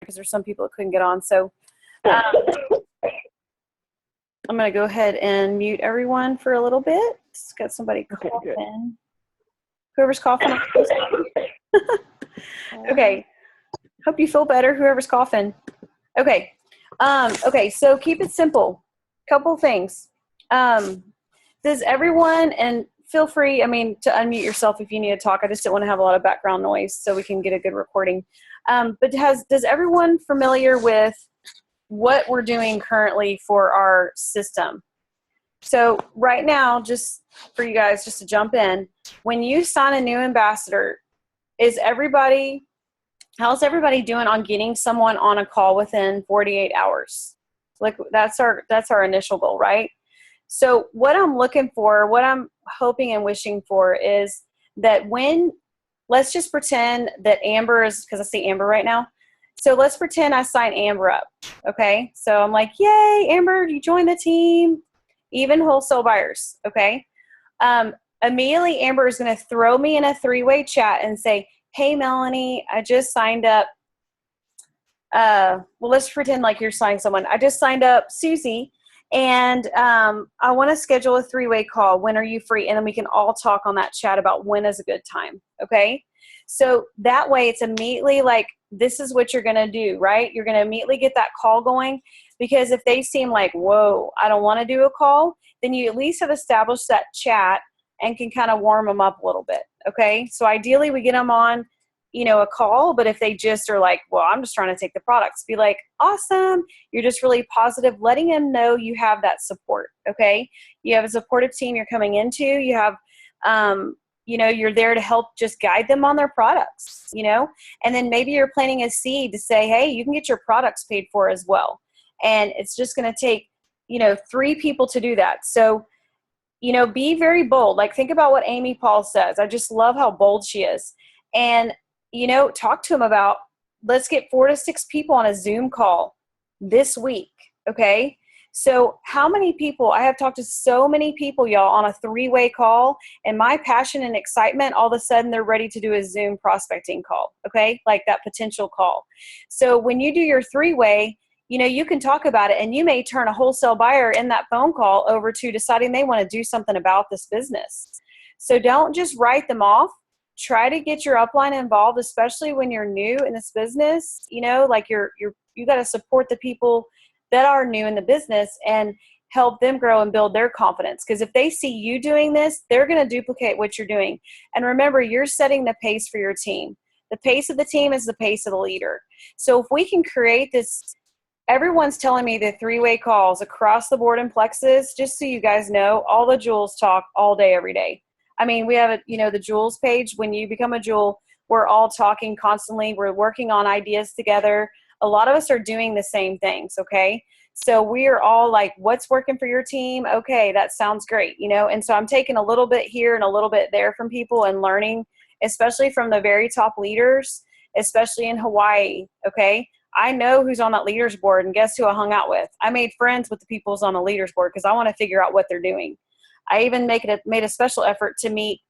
because there's some people that couldn't get on. So I'm going to go ahead and mute everyone for a little bit. Just got somebody coughing. Whoever's coughing. Okay. Hope you feel better, whoever's coughing. Okay. Okay, so keep it simple. Couple things. Does everyone, and feel free, to unmute yourself if you need to talk. I just don't want to have a lot of background noise so we can get a good recording. But does everyone familiar with what we're doing currently for our system? So right now, just for you guys, just to jump in, when you sign a new ambassador, how's everybody doing on getting someone on a call within 48 hours? Like that's our initial goal, right? So what I'm looking for, what I'm hoping and wishing for is that let's just pretend that Amber is, because I see Amber right now. So let's pretend I sign Amber up, okay? So I'm like, yay, Amber, you joined the team, even wholesale buyers, okay? Immediately, Amber is going to throw me in a three-way chat and say, hey, Melanie, I just signed up. Well, let's pretend like you're signing someone. I just signed up Susie, and I want to schedule a three-way call. When are you free? And then we can all talk on that chat about when is a good time, okay? So that way it's immediately like, this is what you're going to do, right? You're going to immediately get that call going, because if they seem like, whoa, I don't want to do a call, then you at least have established that chat and can kind of warm them up a little bit, okay? So ideally we get them on, a call, but if they just are like, well, I'm just trying to take the products, be like, awesome, you're just really positive, letting them know you have that support, okay? You have a supportive team you're coming into, you have, you're there to help just guide them on their products, and then maybe you're planting a seed to say, hey, you can get your products paid for as well. And it's just going to take, 3 people to do that. So, be very bold. Like, think about what Amy Paul says. I just love how bold she is. And, talk to them about, let's get 4 to 6 people on a Zoom call this week. Okay. So how many people, I have talked to so many people, y'all, on a 3-way call, and my passion and excitement, all of a sudden they're ready to do a Zoom prospecting call. Okay. Like that potential call. So when you do your 3-way, you can talk about it, and you may turn a wholesale buyer in that phone call over to deciding they want to do something about this business. So don't just write them off. Try to get your upline involved, especially when you're new in this business. Like you got to support the people that are new in the business and help them grow and build their confidence. Because if they see you doing this, they're going to duplicate what you're doing. And remember, you're setting the pace for your team. The pace of the team is the pace of the leader. So if we can create this, everyone's telling me the 3-way calls across the board in Plexus, just so you guys know, all the Jewels talk all day, every day. We have the Jewels page. When you become a Jewel, we're all talking constantly. We're working on ideas together. A lot of us are doing the same things, okay? So we are all like, what's working for your team? Okay, that sounds great, And so I'm taking a little bit here and a little bit there from people and learning, especially from the very top leaders, especially in Hawaii, okay? I know who's on that leaders board, and guess who I hung out with? I made friends with the people who's on the leaders board because I want to figure out what they're doing. I even made a special effort to meet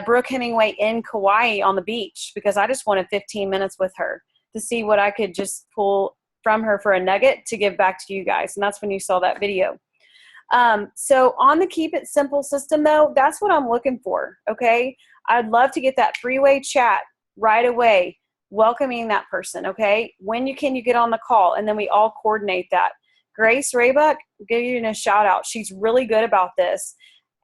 Brooke Hemingway in Kauai on the beach, because I just wanted 15 minutes with her to see what I could just pull from her for a nugget to give back to you guys. And that's when you saw that video. So on the Keep It Simple system, though, that's what I'm looking for, okay? I'd love to get that 3-way chat right away, welcoming that person, okay? When can you get on the call? And then we all coordinate that. Grace Raybuck, give you a shout out. She's really good about this.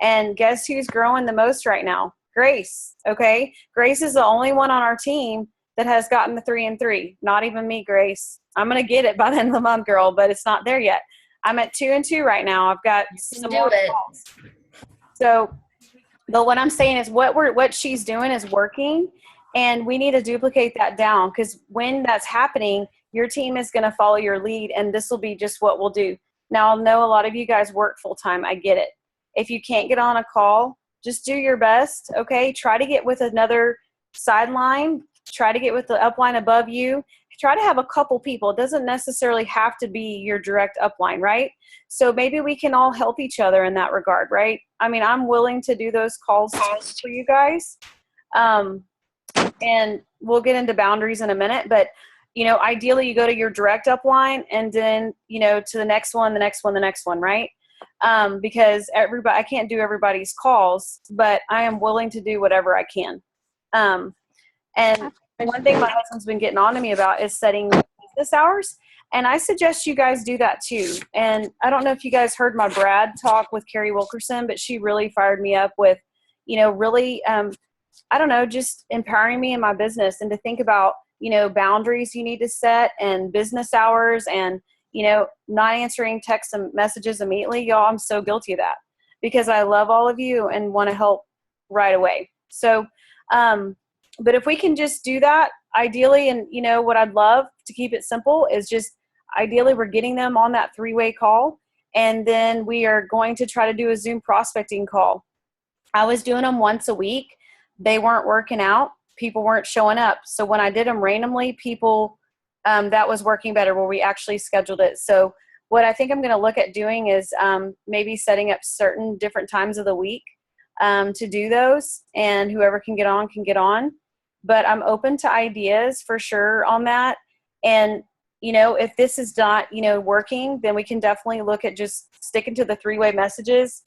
And guess who's growing the most right now? Grace, okay? Grace is the only one on our team that has gotten the 3 and 3. Not even me, Grace. I'm going to get it by the end of the month, girl, but it's not there yet. I'm at 2 and 2 right now. I've got some more calls. So, but what I'm saying is what she's doing is working, and we need to duplicate that down, because when that's happening, your team is going to follow your lead, and this will be just what we'll do. Now, I know a lot of you guys work full-time. I get it. If you can't get on a call, just do your best, okay? Try to get with another sideline. Try to get with the upline above you. Try to have a couple people. It doesn't necessarily have to be your direct upline, right? So maybe we can all help each other in that regard, right? I'm willing to do those calls for you guys. And we'll get into boundaries in a minute, but ideally you go to your direct upline and then, to the next one, the next one, the next one, right? Because I can't do everybody's calls, but I am willing to do whatever I can. And one thing my husband's been getting on to me about is setting business hours. And I suggest you guys do that too. And I don't know if you guys heard my Brad talk with Carrie Wilkerson, but she really fired me up with, really, I don't know, just empowering me in my business and to think about, boundaries you need to set and business hours and, not answering texts and messages immediately. Y'all, I'm so guilty of that because I love all of you and want to help right away. So, but if we can just do that ideally, and what I'd love to keep it simple is just ideally we're getting them on that 3-way call. And then we are going to try to do a Zoom prospecting call. I was doing them once a week. They weren't working out. People weren't showing up. So when I did them randomly, people, that was working better where we actually scheduled it. So what I think I'm going to look at doing is maybe setting up certain different times of the week to do those, and whoever can get on can get on. But I'm open to ideas for sure on that. And, if this is not, working, then we can definitely look at just sticking to the 3-way messages.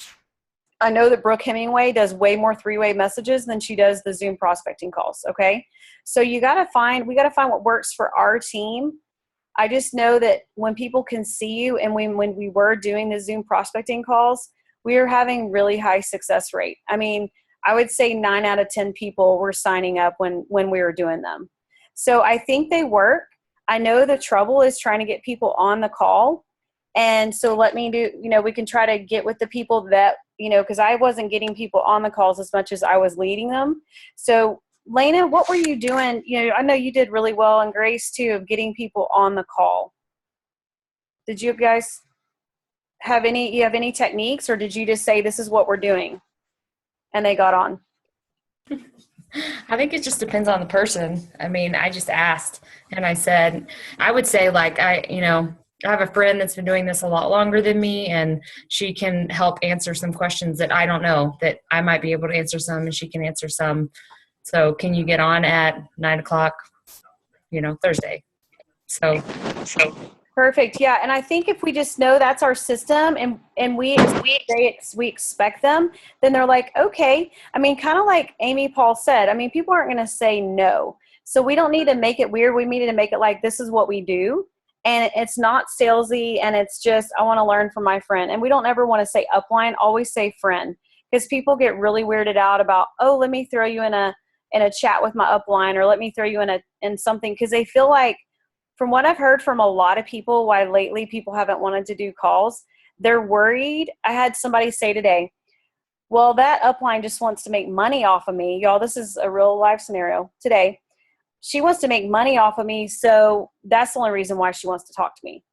I know that Brooke Hemingway does way more 3-way messages than she does the Zoom prospecting calls. Okay. So we got to find what works for our team. I just know that when people can see you, and when we were doing the Zoom prospecting calls, we are having really high success rate. I mean, I would say 9 out of 10 people were signing up when we were doing them. So I think they work. I know the trouble is trying to get people on the call. And so let me do, we can try to get with the people that, because I wasn't getting people on the calls as much as I was leading them. So Lena, what were you doing? I know you did really well, and Grace too, of getting people on the call. Did you guys have any techniques, or did you just say, this is what we're doing, and they got on? I think it just depends on the person. I mean, I just asked, and I said, I would say I have a friend that's been doing this a lot longer than me, and she can help answer some questions that I don't know, that I might be able to answer some and she can answer some. So can you get on at 9:00, Thursday? So Perfect. Yeah. And I think if we just know that's our system and we expect them, then they're like, okay. I mean, kind of like Amy Paul said, I mean, people aren't going to say no. So we don't need to make it weird. We need to make it like, this is what we do. And it's not salesy, and it's just, I want to learn from my friend. And we don't ever want to say upline, always say friend, because people get really weirded out about, oh, let me throw you in a chat with my upline, or let me throw you in something. Cause they feel like, from what I've heard from a lot of people, why lately people haven't wanted to do calls, they're worried. I had somebody say today, well, that upline just wants to make money off of me. Y'all, this is a real life scenario today. She wants to make money off of me, so that's the only reason why she wants to talk to me.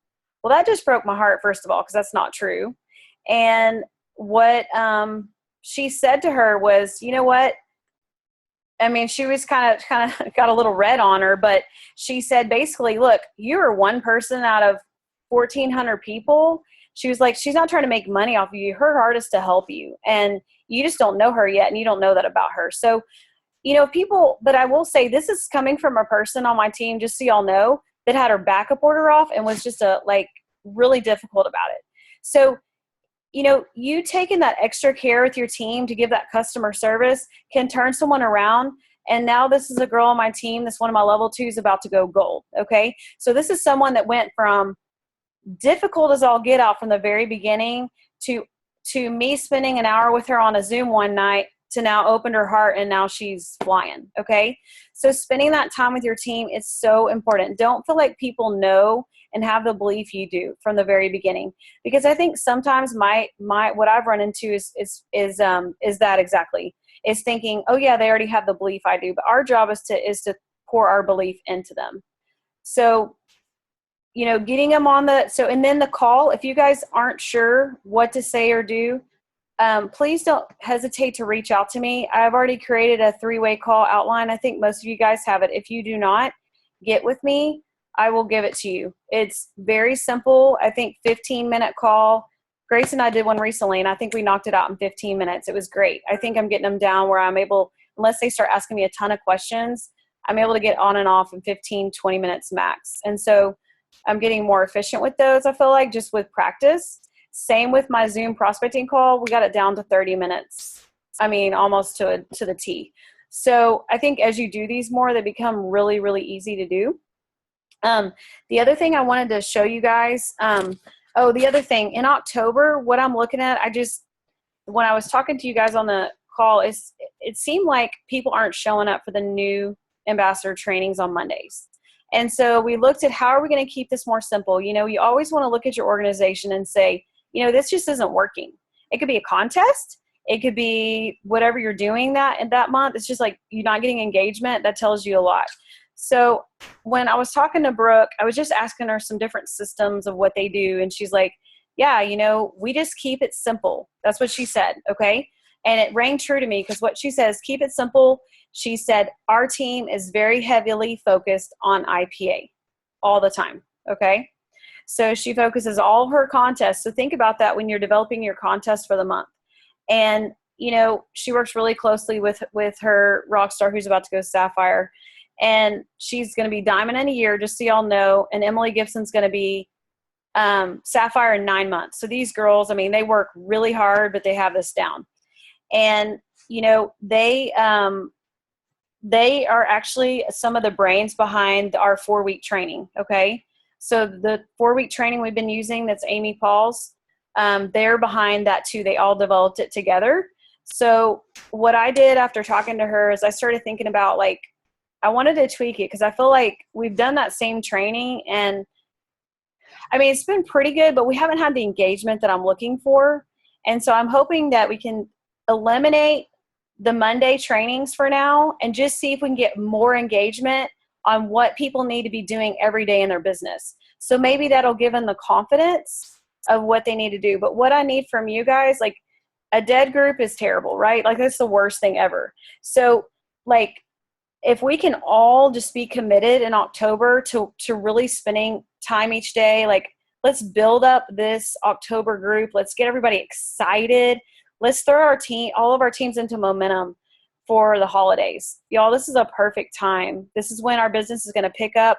Well, that just broke my heart, first of all, because that's not true. And what she said to her was, you know what? I mean, she was kind of got a little red on her, but she said basically, look, you're one person out of 1,400 people. She was like, she's not trying to make money off of you. Her heart is to help you. And you just don't know her yet, and you don't know that about her. So, people, but I will say this is coming from a person on my team, just so y'all know, that had her backup order off and was just really difficult about it. So, you taking that extra care with your team to give that customer service can turn someone around. And now this is a girl on my team that's one of my level 2s about to go gold. Okay. So this is someone that went from difficult as all get out from the very beginning to me spending an hour with her on a Zoom one night to now opened her heart, and now she's flying. Okay. So spending that time with your team is so important. Don't feel like people know and have the belief you do from the very beginning, because I think sometimes my what I've run into is that exactly, is thinking, oh yeah, they already have the belief I do, but our job is to pour our belief into them. So, getting them on and then the call, if you guys aren't sure what to say or do, please don't hesitate to reach out to me. I've already created a 3-way call outline. I think most of you guys have it. If you do not, get with me. I will give it to you. It's very simple. I think 15-minute call. Grace and I did one recently, and I think we knocked it out in 15 minutes. It was great. I think I'm getting them down where I'm able, unless they start asking me a ton of questions, I'm able to get on and off in 15, 20 minutes max. And so I'm getting more efficient with those, I feel like, just with practice. Same with my Zoom prospecting call. We got it down to 30 minutes. I mean, almost to the T. So I think as you do these more, they become really, really easy to do. The other thing I wanted to show you guys, the other thing, in October, what I'm looking at, when I was talking to you guys on the call, it seemed like people aren't showing up for the new ambassador trainings on Mondays. And so we looked at how are we going to keep this more simple? You know, you always want to look at your organization and say, you know, this just isn't working. It could be a contest. It could be whatever you're doing that month. It's just like you're not getting engagement. That tells you a lot. So when I was talking to Brooke, I was just asking her some different systems of what they do. And she's like, yeah, you know, we just keep it simple. That's what she said. Okay. And it rang true to me because what she says, keep it simple. She said, our team is very heavily focused on IPA all the time. Okay. So she focuses all her contests. So think about that when you're developing your contest for the month. And, you know, she works really closely with her rock star who's about to go Sapphire. And she's going to be Diamond in a year, just so y'all know. And Emily Gibson's going to be Sapphire in 9 months. So these girls, I mean, they work really hard, but they have this down. And, you know, they are actually some of the brains behind our 4-week training. Okay. So the 4-week training we've been using, that's Amy Paul's, they're behind that too. They all developed it together. So what I did after talking to her is I started thinking about, like, I wanted to tweak it because I feel like we've done that same training and I mean, it's been pretty good, but we haven't had the engagement that I'm looking for. And so I'm hoping that we can eliminate the Monday trainings for now and just see if we can get more engagement on what people need to be doing every day in their business. So maybe that'll give them the confidence of what they need to do. But what I need from you guys, like, a dead group is terrible, right? Like, that's the worst thing ever. So, like, if we can all just be committed in October to really spending time each day, like, let's build up this October group. Let's get everybody excited. Let's throw all of our teams into momentum for the holidays. Y'all, this is a perfect time. This is when our business is going to pick up.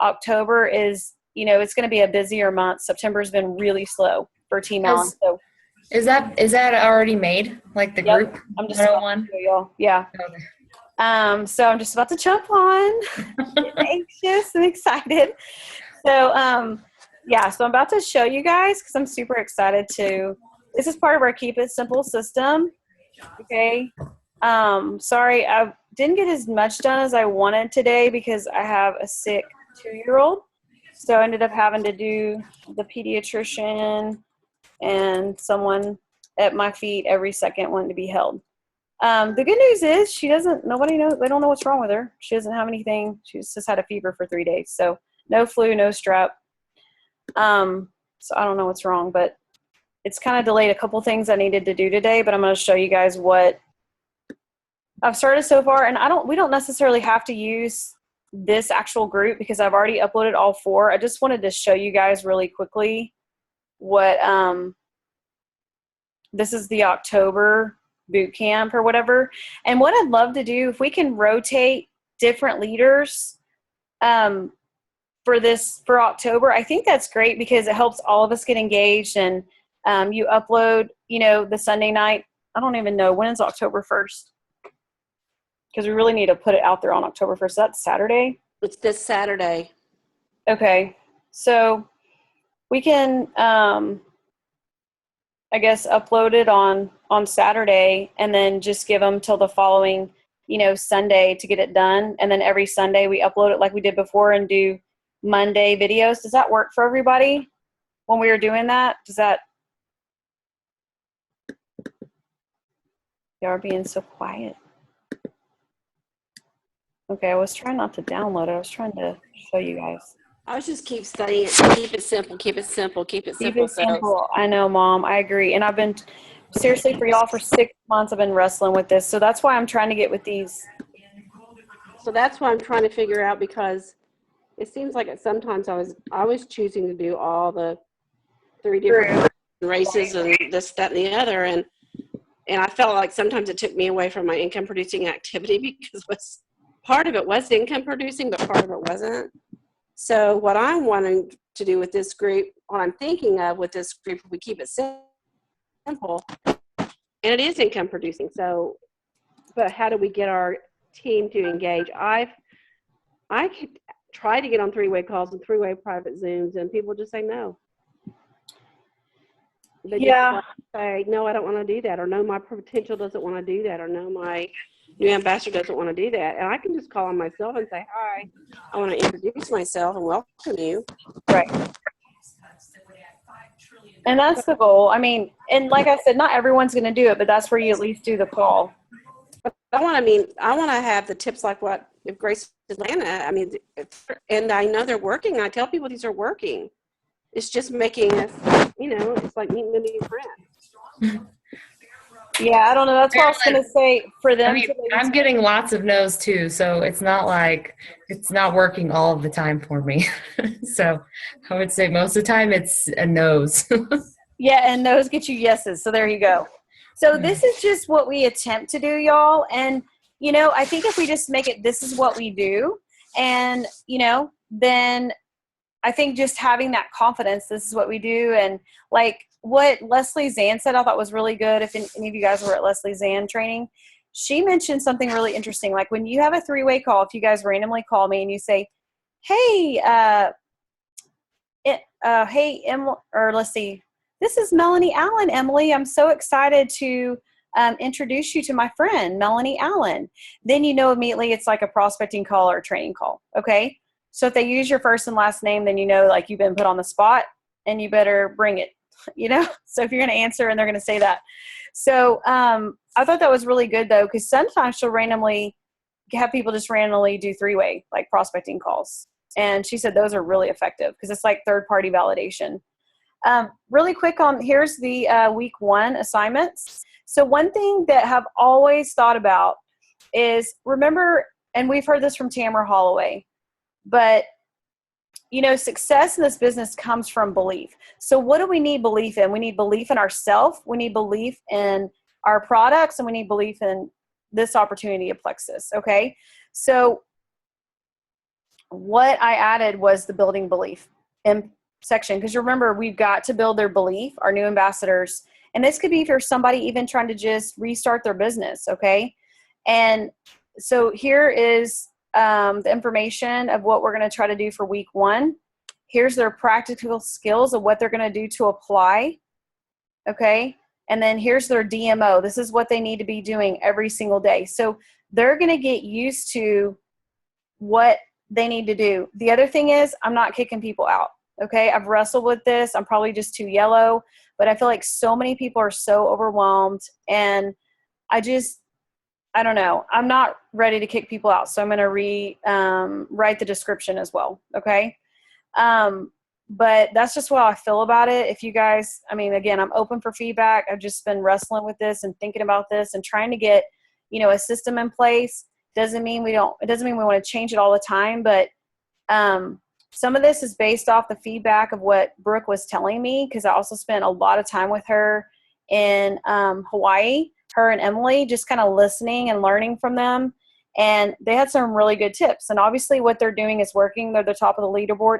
October is, you know, it's going to be a busier month. September has been really slow for Team Allen. So is that already made? Like the group? I'm just about to show y'all. Yeah. Okay. So I'm just about to jump on. Anxious and excited. So, so I'm about to show you guys because I'm super excited to. This is part of our Keep It Simple system. Okay. Sorry, I didn't get as much done as I wanted today because I have a sick 2-year-old. So I ended up having to do the pediatrician and someone at my feet every second wanting to be held. The good news is nobody knows, they don't know what's wrong with her. She doesn't have anything. She's just had a fever for 3 days. So no flu, no strep. So I don't know what's wrong, but it's kind of delayed a couple things I needed to do today, but I'm going to show you guys what I've started so far. And we don't necessarily have to use this actual group because I've already uploaded all 4. I just wanted to show you guys really quickly what, this is the October boot camp or whatever. And what I'd love to do, if we can rotate different leaders for October, I think that's great because it helps all of us get engaged. And you upload, you know, the Sunday night. I don't even know, when is October 1st? Because we really need to put it out there on October 1st. That's Saturday? It's this Saturday. Okay. So we can, I guess, upload it on Saturday and then just give them till the following, you know, Sunday to get it done. And then every Sunday we upload it like we did before and do Monday videos. Does that work for everybody when we were doing that? Y'all are being so quiet. Okay, I was trying not to download it. I was trying to show you guys. I was just keep studying it. Keep it simple. Keep it simple. Keep it simple. Keep it simple. I know, Mom. I agree. And I've been, seriously, for y'all, for 6 months, I've been wrestling with this. So that's why I'm trying to get with these. So that's why I'm trying to figure out, because it seems like sometimes I was choosing to do all the 3 different races and this, that, and the other. And I felt like sometimes it took me away from my income producing activity because part of it was income producing, but part of it wasn't. So what I'm wanting to do with this group, what I'm thinking of with this group, if we keep it simple, and it is income producing. So, but how do we get our team to engage? I could try to get on three-way calls and three-way private Zooms, and people just say no. They Yeah. just say, no, I don't want to do that, or no, my potential doesn't want to do that, or no, my new ambassador doesn't want to do that. And I can just call on myself and say, hi, I want to introduce myself and welcome you. Right. And that's the goal. I mean, and like I said, not everyone's going to do it, but that's where you at least do the call. But I want to have the tips like what if Grace Atlanta, I mean, and I know they're working. I tell people these are working. It's just making us, it's like meeting a new friend. Yeah, I don't know. That's what I was going to say for them. I mean, I'm getting lots of no's too, so it's not like it's not working all of the time for me. So I would say most of the time it's a no's. Yeah, and those get you yeses. So there you go. So this is just what we attempt to do, y'all. And, I think if we just make it, this is what we do. And, then I think just having that confidence, this is what we do. And like what Leslie Zan said, I thought was really good. If any of you guys were at Leslie Zan training, she mentioned something really interesting. Like when you have a three-way call, if you guys randomly call me and you say, hey, hey, Emily, or let's see, this is Melanie Allen, Emily. I'm so excited to introduce you to my friend, Melanie Allen. Then immediately it's like a prospecting call or a training call. Okay. So if they use your first and last name, then like you've been put on the spot and you better bring it, So if you're going to answer and they're going to say that. So I thought that was really good though, because sometimes she'll randomly have people just randomly do three-way like prospecting calls. And she said those are really effective because it's like third-party validation. Really quick here's the week 1 assignments. So one thing that I've always thought about is remember, and we've heard this from Tamara Holloway, but success in this business comes from belief. So what do we need belief in? We need belief in ourselves. We need belief in our products, and we need belief in this opportunity of Plexus. Okay. So what I added was the building belief section. Because remember, we've got to build their belief, our new ambassadors. And this could be for somebody even trying to just restart their business. Okay. And so here is the information of what we're going to try to do for week 1. Here's their practical skills of what they're going to do to apply. Okay. And then here's their DMO. This is what they need to be doing every single day. So they're going to get used to what they need to do. The other thing is I'm not kicking people out. Okay. I've wrestled with this. I'm probably just too yellow, but I feel like so many people are so overwhelmed, and I don't know. I'm not ready to kick people out. So I'm going to write the description as well. Okay. But that's just what I feel about it. If you guys, again, I'm open for feedback. I've just been wrestling with this and thinking about this and trying to get, a system in place. It doesn't mean we want to change it all the time, but, some of this is based off the feedback of what Brooke was telling me, because I also spent a lot of time with her in Hawaii, her and Emily, just kind of listening and learning from them. And they had some really good tips. And obviously what they're doing is working. They're the top of the leaderboard.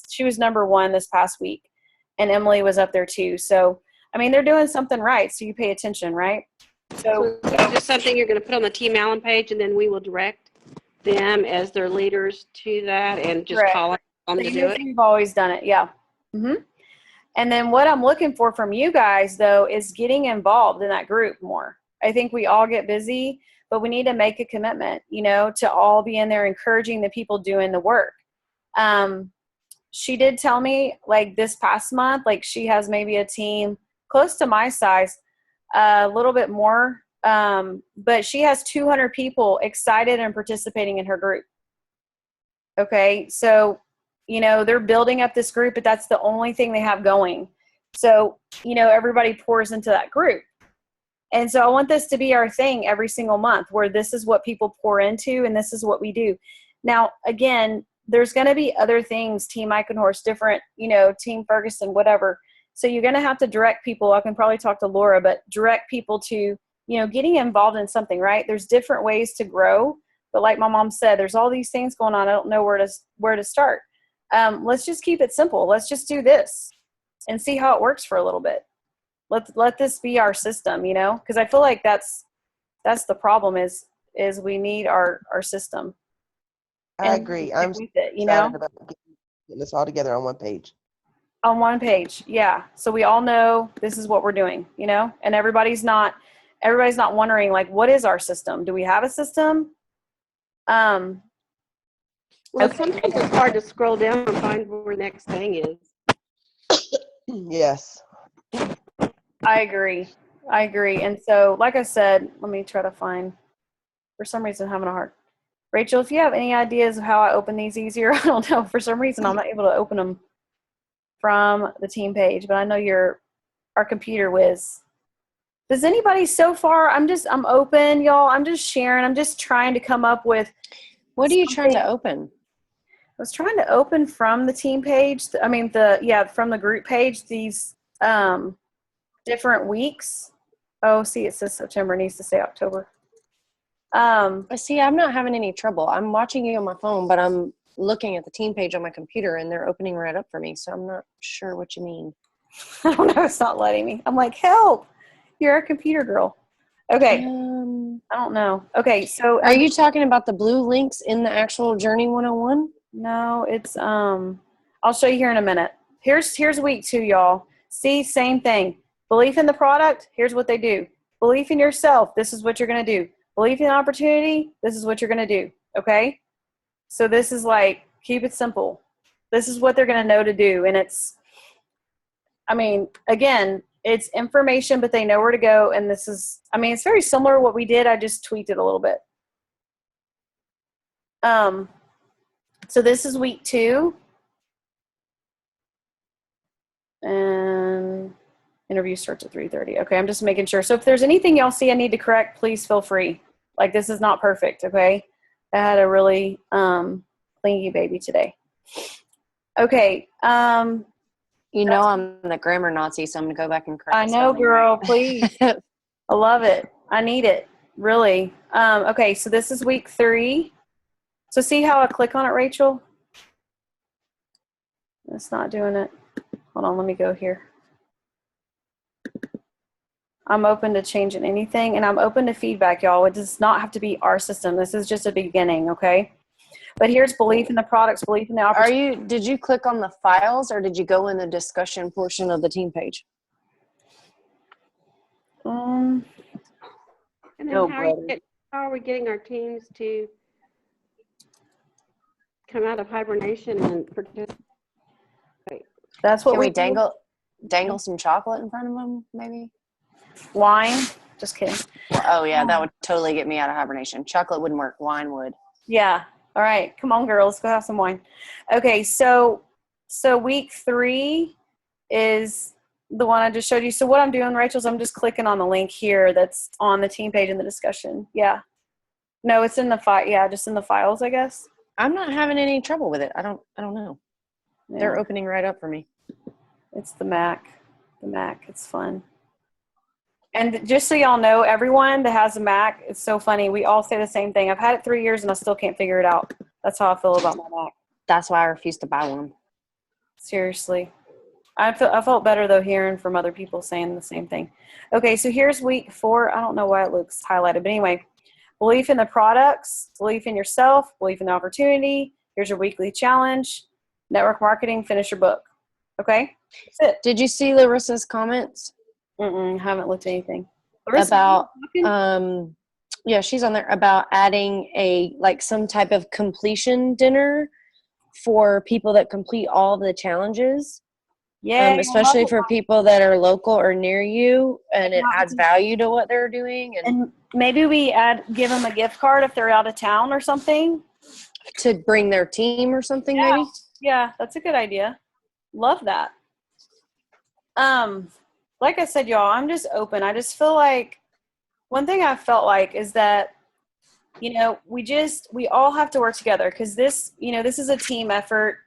She was number 1 this past week, and Emily was up there too. So, they're doing something right. So you pay attention, right? So is this something you're going to put on the Team Allen page, and then we will direct them as their leaders to that and just call on them to do it? We've always done it. Yeah. Mm-hmm. And then what I'm looking for from you guys, though, is getting involved in that group more. I think we all get busy, but we need to make a commitment, to all be in there encouraging the people doing the work. She did tell me, like, this past month, like, she has maybe a team close to my size, a little bit more, but she has 200 people excited and participating in her group. Okay, so they're building up this group, but that's the only thing they have going. So, everybody pours into that group. And so I want this to be our thing every single month, where this is what people pour into and this is what we do. Now, again, there's going to be other things, Team Eikenhorst, different, Team Ferguson, whatever. So you're going to have to direct people. I can probably talk to Laura, but direct people to, getting involved in something, right? There's different ways to grow. But like my mom said, there's all these things going on. I don't know where to start. Let's just keep it simple. Let's just do this and see how it works for a little bit. Let this be our system, you know, because I feel like that's the problem is we need our system. I And agree. stick I'm with it, you excited know, about getting this all together on one page. on one page. Yeah. So we all know this is what we're doing, you know, and everybody's not wondering like, what is our system? Do we have a system? Well, Okay. sometimes it's hard to scroll down and find where the next thing is. Yes. I agree. And so, like I said, let me try to find, for some reason, I'm having a hard. Rachel, if you have any ideas of how I open these easier, I don't know. For some reason, I'm not able to open them from the team page, but I know you're our computer whiz. Does anybody so far, I'm open, y'all. I'm just sharing. I'm just trying to come up with. What are you trying something. to open? I was trying to open from the team page. From the group page, these different weeks. Oh, see, it says September. It needs to say October. See, I'm not having any trouble. I'm watching you on my phone, but I'm looking at the team page on my computer, and they're opening right up for me. So I'm not sure what you mean. I don't know. It's not letting me. I'm like, help. You're a computer girl. Okay. I don't know. Okay. So Are you talking about the blue links in the actual Journey 101? no, it's, I'll show you here in a minute. Here's week 2, y'all. See, same thing. Belief in the product. Here's what they do. Belief in yourself. This is what you're going to do. Belief in opportunity. This is what you're going to do. Okay. So this is like, keep it simple. This is what they're going to know to do. And it's, I mean, again, it's information, but they know where to go. And this is, I mean, it's very similar to what we did. I just tweaked it a little bit. So this is week 2. And interview starts at 3:30. Okay, I'm just making sure. So if there's anything y'all see I need to correct, please feel free. Like, this is not perfect, okay? I had a really clingy baby today. Okay. You know I'm the grammar Nazi, so I'm going to go back and correct I know, spelling, girl, right? please. I love it. I need it, really. Okay, so this is week 3. So see how I click on it, Rachel? It's not doing it. Hold on, let me go here. I'm open to changing anything, and I'm open to feedback, y'all. It does not have to be our system. This is just a beginning, okay? But here's belief in the products, belief in the opportunity. Did you click on the files, or did you go in the discussion portion of the team page? And then No, how brother. are we getting our teams to come out of hibernation and participate? That's what Can we we do. dangle some chocolate in front of them, maybe? Wine. Just kidding. Oh, yeah, that would totally get me out of hibernation. Chocolate wouldn't work. Wine would. Yeah. All right. Come on, girls. Let's go have some wine. Okay. So week 3 is the one I just showed you. So what I'm doing, Rachel, is I'm just clicking on the link here that's on the team page in the discussion. Yeah. No, it's in the file. Yeah, just in the files, I guess. I'm not having any trouble with it. I don't know. Yeah. They're opening right up for me. It's the Mac. The Mac. It's fun. And just so y'all know, everyone that has a Mac, it's so funny. We all say the same thing. I've had it 3 years and I still can't figure it out. That's how I feel about my Mac. That's why I refuse to buy one. Seriously. I felt better, though, hearing from other people saying the same thing. Okay, so here's week 4. I don't know why it looks highlighted. But anyway, belief in the products, belief in yourself, belief in the opportunity. Here's your weekly challenge. Network marketing, finish your book. Okay? That's it. Did you see Larissa's comments Haven't looked at anything. about yeah, she's on there about adding some type of completion dinner for people that complete all of the challenges. Yeah, Especially for people that are local or near you, and it adds value to what they're doing, and maybe we give them a gift card if they're out of town or something to bring their team or something. Yeah. Maybe. Yeah, that's a good idea. Love that. Like I said, y'all, I'm just open. I just feel like one thing I felt like is that, we all have to work together because this is a team effort.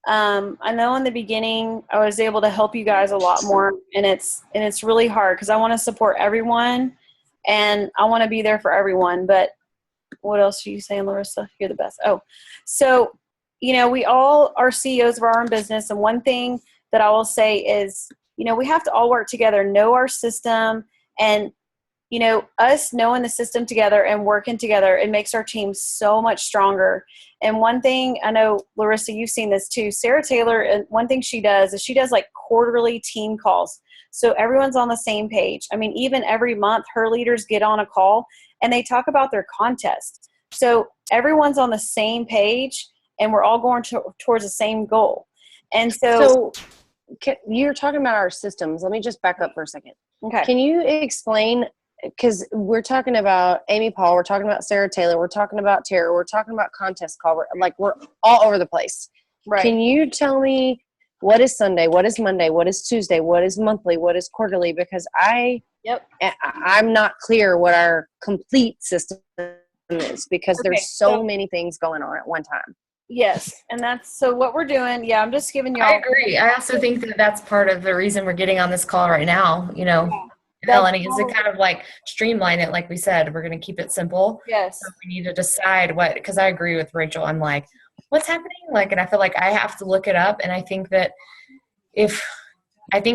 I know in the beginning I was able to help you guys a lot more, and it's really hard because I want to support everyone and I want to be there for everyone. But What else are you saying, Larissa? You're the best. Oh, so, we all are CEOs of our own business. And one thing that I will say is, we have to all work together, know our system, and, us knowing the system together and working together, it makes our team so much stronger. And one thing, I know, Larissa, you've seen this too. Sarah Taylor, and one thing she does is she does like quarterly team calls. So everyone's on the same page. I mean, even every month, her leaders get on a call and they talk about their contest. So everyone's on the same page and we're all going towards the same goal. And so you're talking about our systems. Let me just back up for a second. okay. Can you explain, because we're talking about Amy Paul, we're talking about Sarah Taylor, we're talking about Tara, we're talking about contest call, we're all over the place. Right. Can you tell me what is Sunday, what is Monday, what is Tuesday, what is monthly, what is quarterly? Because I'm not clear what our complete system is, because there's so many things going on at one time. Yes. And that's so what we're doing. Yeah. I'm just giving you all. I agree. I also think that that's part of the reason we're getting on this call right now, Melanie, is to kind of like streamline it. Like we said, we're going to keep it simple. Yes. So we need to decide because I agree with Rachel. I'm like, what's happening? And I feel like I have to look it up. And I think that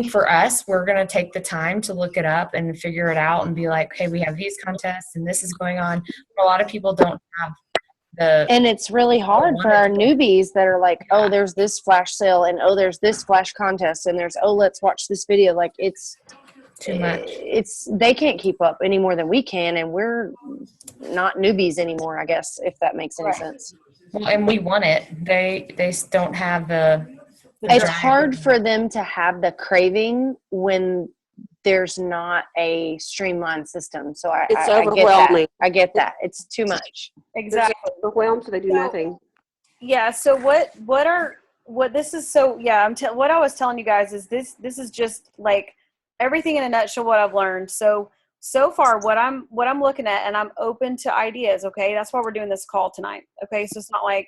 for us, we're going to take the time to look it up and figure it out and be like, hey, we have these contests and this is going on. But a lot of people don't have and it's really hard for our newbies that are like, oh, there's this flash sale and oh, there's this flash contest and there's, oh, let's watch this video. Like it's too much. They can't keep up any more than we can. And we're not newbies anymore, I guess, if that makes any sense. Well, and we want it. They don't have it's hard for them to have the craving when there's not a streamlined system. So it's overwhelming. I get that. It's too much. Exactly. They're overwhelmed, so they do nothing. Yeah. So what this is, so yeah, what I was telling you guys is this is just like everything in a nutshell, what I've learned. So far what I'm looking at, and I'm open to ideas. Okay. That's why we're doing this call tonight. Okay. So it's not like,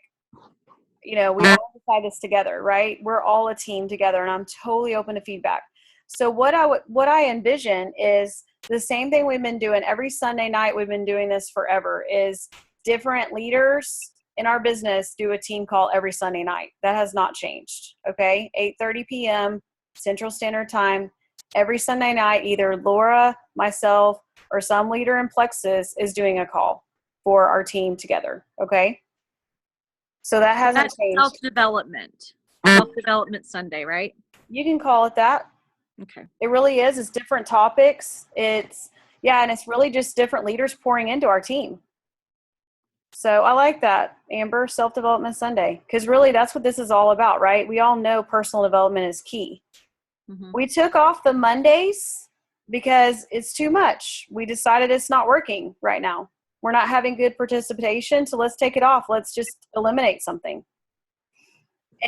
we all decide this together, right? We're all a team together, and I'm totally open to feedback. So what I envision is the same thing we've been doing every Sunday night. We've been doing this forever, is different leaders in our business do a team call every Sunday night. That has not changed. Okay. 8:30 p.m. Central Standard Time. Every Sunday night, either Laura, myself, or some leader in Plexus is doing a call for our team together. Okay. So that hasn't changed. Self-development Sunday, right? You can call it that. Okay. It really is. It's different topics. And it's really just different leaders pouring into our team. So I like that, Amber, Self-Development Sunday, because really that's what this is all about, right? We all know personal development is key. Mm-hmm. We took off the Mondays because it's too much. We decided it's not working right now. We're not having good participation, so let's take it off. Let's just eliminate something.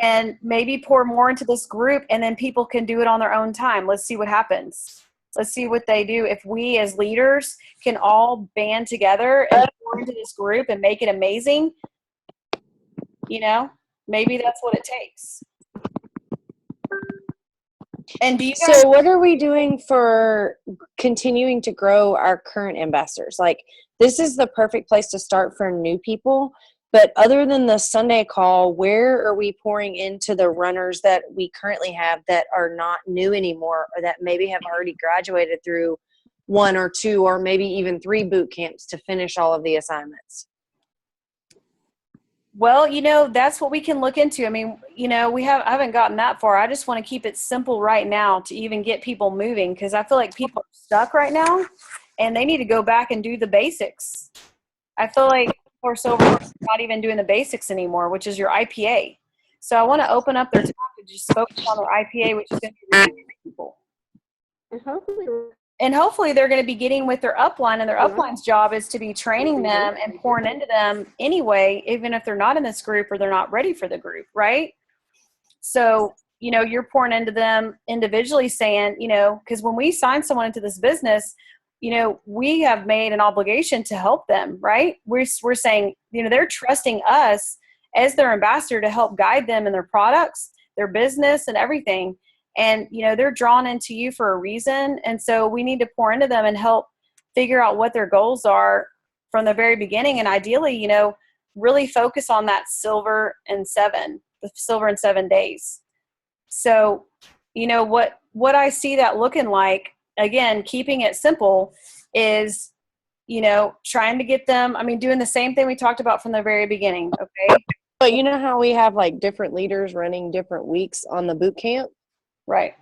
And maybe pour more into this group, and then people can do it on their own time. Let's see what happens. Let's see what they do. If we as leaders can all band together and pour into this group and make it amazing, maybe that's what it takes. And do you guys- So what are we doing for continuing to grow our current ambassadors? Like, this is the perfect place to start for new people. But other than the Sunday call, where are we pouring into the runners that we currently have that are not new anymore, or that maybe have already graduated through 1 or 2 or maybe even 3 boot camps to finish all of the assignments? Well, that's what we can look into. I mean, I haven't gotten that far. I just want to keep it simple right now to even get people moving, because I feel like people are stuck right now and they need to go back and do the basics. I feel like or so not even doing the basics anymore, which is your IPA. So I want to open up their time to just focus on their IPA, which is going to be really people. And hopefully they're going to be getting with their upline, and their upline's job is to be training them and pouring into them anyway, even if they're not in this group or they're not ready for the group, right? So, you're pouring into them individually, saying, because when we sign someone into this business, we have made an obligation to help them, right? We're saying, they're trusting us as their ambassador to help guide them in their products, their business, and everything. And, they're drawn into you for a reason. And so we need to pour into them and help figure out what their goals are from the very beginning, and ideally, really focus on that silver and 7, the silver and 7 days. So, what I see that looking like, again, keeping it simple is, trying to get them, doing the same thing we talked about from the very beginning. Okay. But you know how we have like different leaders running different weeks on the boot camp? Right.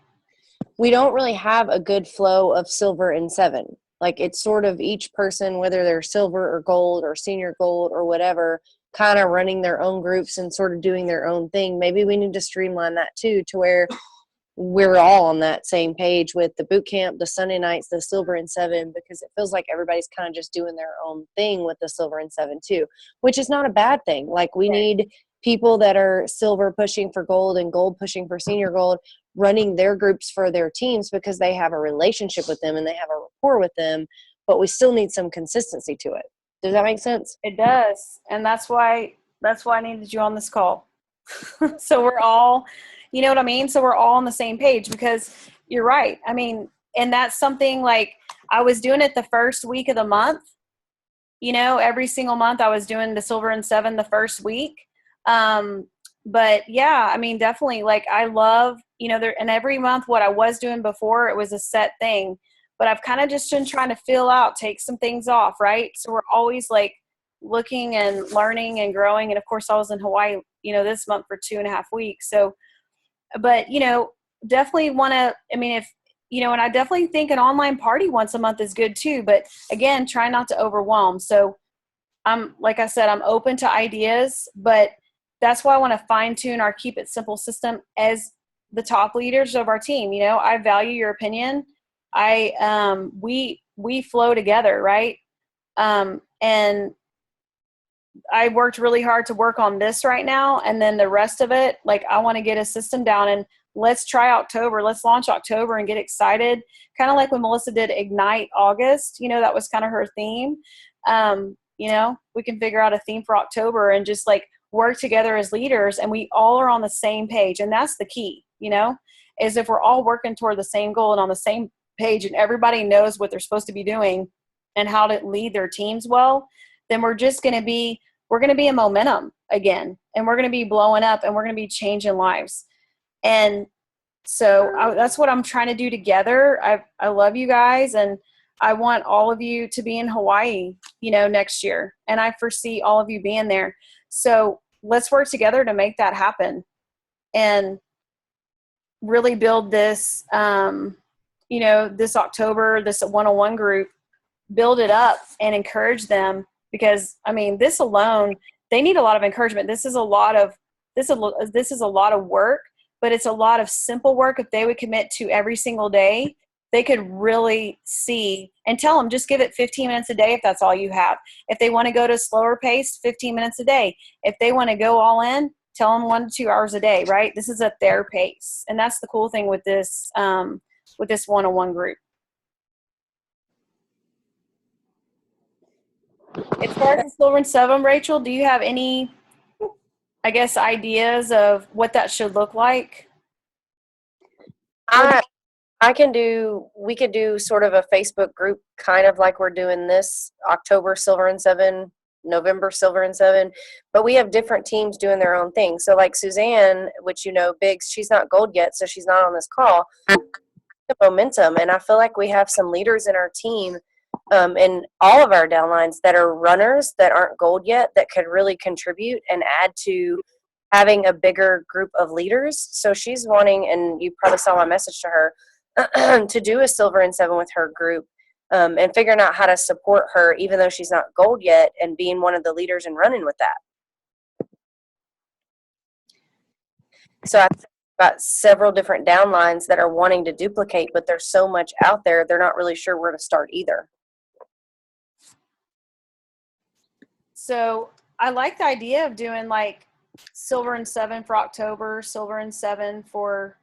We don't really have a good flow of silver and 7. Like it's sort of each person, whether they're silver or gold or senior gold or whatever, kind of running their own groups and sort of doing their own thing. Maybe we need to streamline that too, to where we're all on that same page with the boot camp, the Sunday nights, the silver and 7, because it feels like everybody's kind of just doing their own thing with the silver and 7 too, which is not a bad thing. Like we need people that are silver pushing for gold and gold pushing for senior gold, running their groups for their teams because they have a relationship with them and they have a rapport with them, but we still need some consistency to it. Does that make sense? It does. And that's why I needed you on this call. So we're all, you know what I mean? So we're all on the same page, because you're right. And that's something like I was doing it the first week of the month, every single month I was doing the silver and 7 the first week. But yeah, definitely, like I love, and every month what I was doing before, it was a set thing, but I've kind of just been trying to fill out, take some things off. Right. So we're always like looking and learning and growing. And of course I was in Hawaii, this month for 2.5 weeks. So, but, definitely want to, and I definitely think an online party once a month is good too, but again, try not to overwhelm. So like I said, I'm open to ideas, but that's why I want to fine tune our Keep It Simple system as the top leaders of our team. I value your opinion. We flow together. Right. And I worked really hard to work on this right now. And then the rest of it, like I want to get a system down, and let's try October. Let's launch October and get excited. Kind of like when Melissa did Ignite August, that was kind of her theme. We can figure out a theme for October and just like work together as leaders, and we all are on the same page. And that's the key, is if we're all working toward the same goal and on the same page, and everybody knows what they're supposed to be doing and how to lead their teams well, then we're going to be in momentum again, and we're going to be blowing up, and we're going to be changing lives. And so that's what I'm trying to do together. I love you guys, and I want all of you to be in Hawaii, next year. And I foresee all of you being there. So let's work together to make that happen and really build this, this October, this 101 group, build it up and encourage them, because this alone, they need a lot of encouragement. This is a lot of work, but it's a lot of simple work. If they would commit to every single day, they could really see, and tell them, just give it 15 minutes a day if that's all you have. If they want to go to a slower pace, 15 minutes a day. If they want to go all in, tell them 1 to 2 hours a day, right? This is at their pace. And that's the cool thing with this one-on-one group. As far as the silver and 7, Rachel, do you have any, ideas of what that should look like? We could do sort of a Facebook group, kind of like we're doing this October silver and 7, November silver and 7, but we have different teams doing their own thing. So like Suzanne, which Biggs, she's not gold yet, so she's not on this call. Momentum, and I feel like we have some leaders in our team, and all of our downlines that are runners that aren't gold yet, that could really contribute and add to having a bigger group of leaders. So she's wanting, and you probably saw my message to her, to do a silver and 7 with her group, and figuring out how to support her, even though she's not gold yet, and being one of the leaders and running with that. So I've got several different downlines that are wanting to duplicate, but there's so much out there, they're not really sure where to start either. So I like the idea of doing like silver and 7 for October, silver and 7 for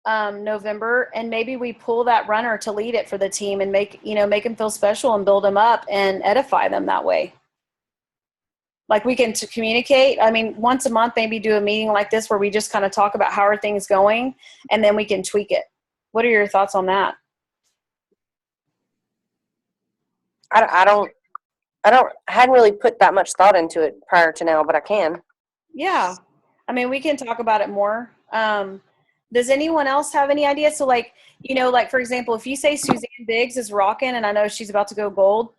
November, and maybe we pull that runner to lead it for the team and make them feel special and build them up and edify them that way. Like we can communicate. Once a month, maybe do a meeting like this where we just kind of talk about how are things going, and then we can tweak it. What are your thoughts on that? I hadn't really put that much thought into it prior to now, but I can. Yeah. I mean, we can talk about it more. Does anyone else have any ideas? So like, like for example, if you say Suzanne Biggs is rocking and I know she's about to go gold,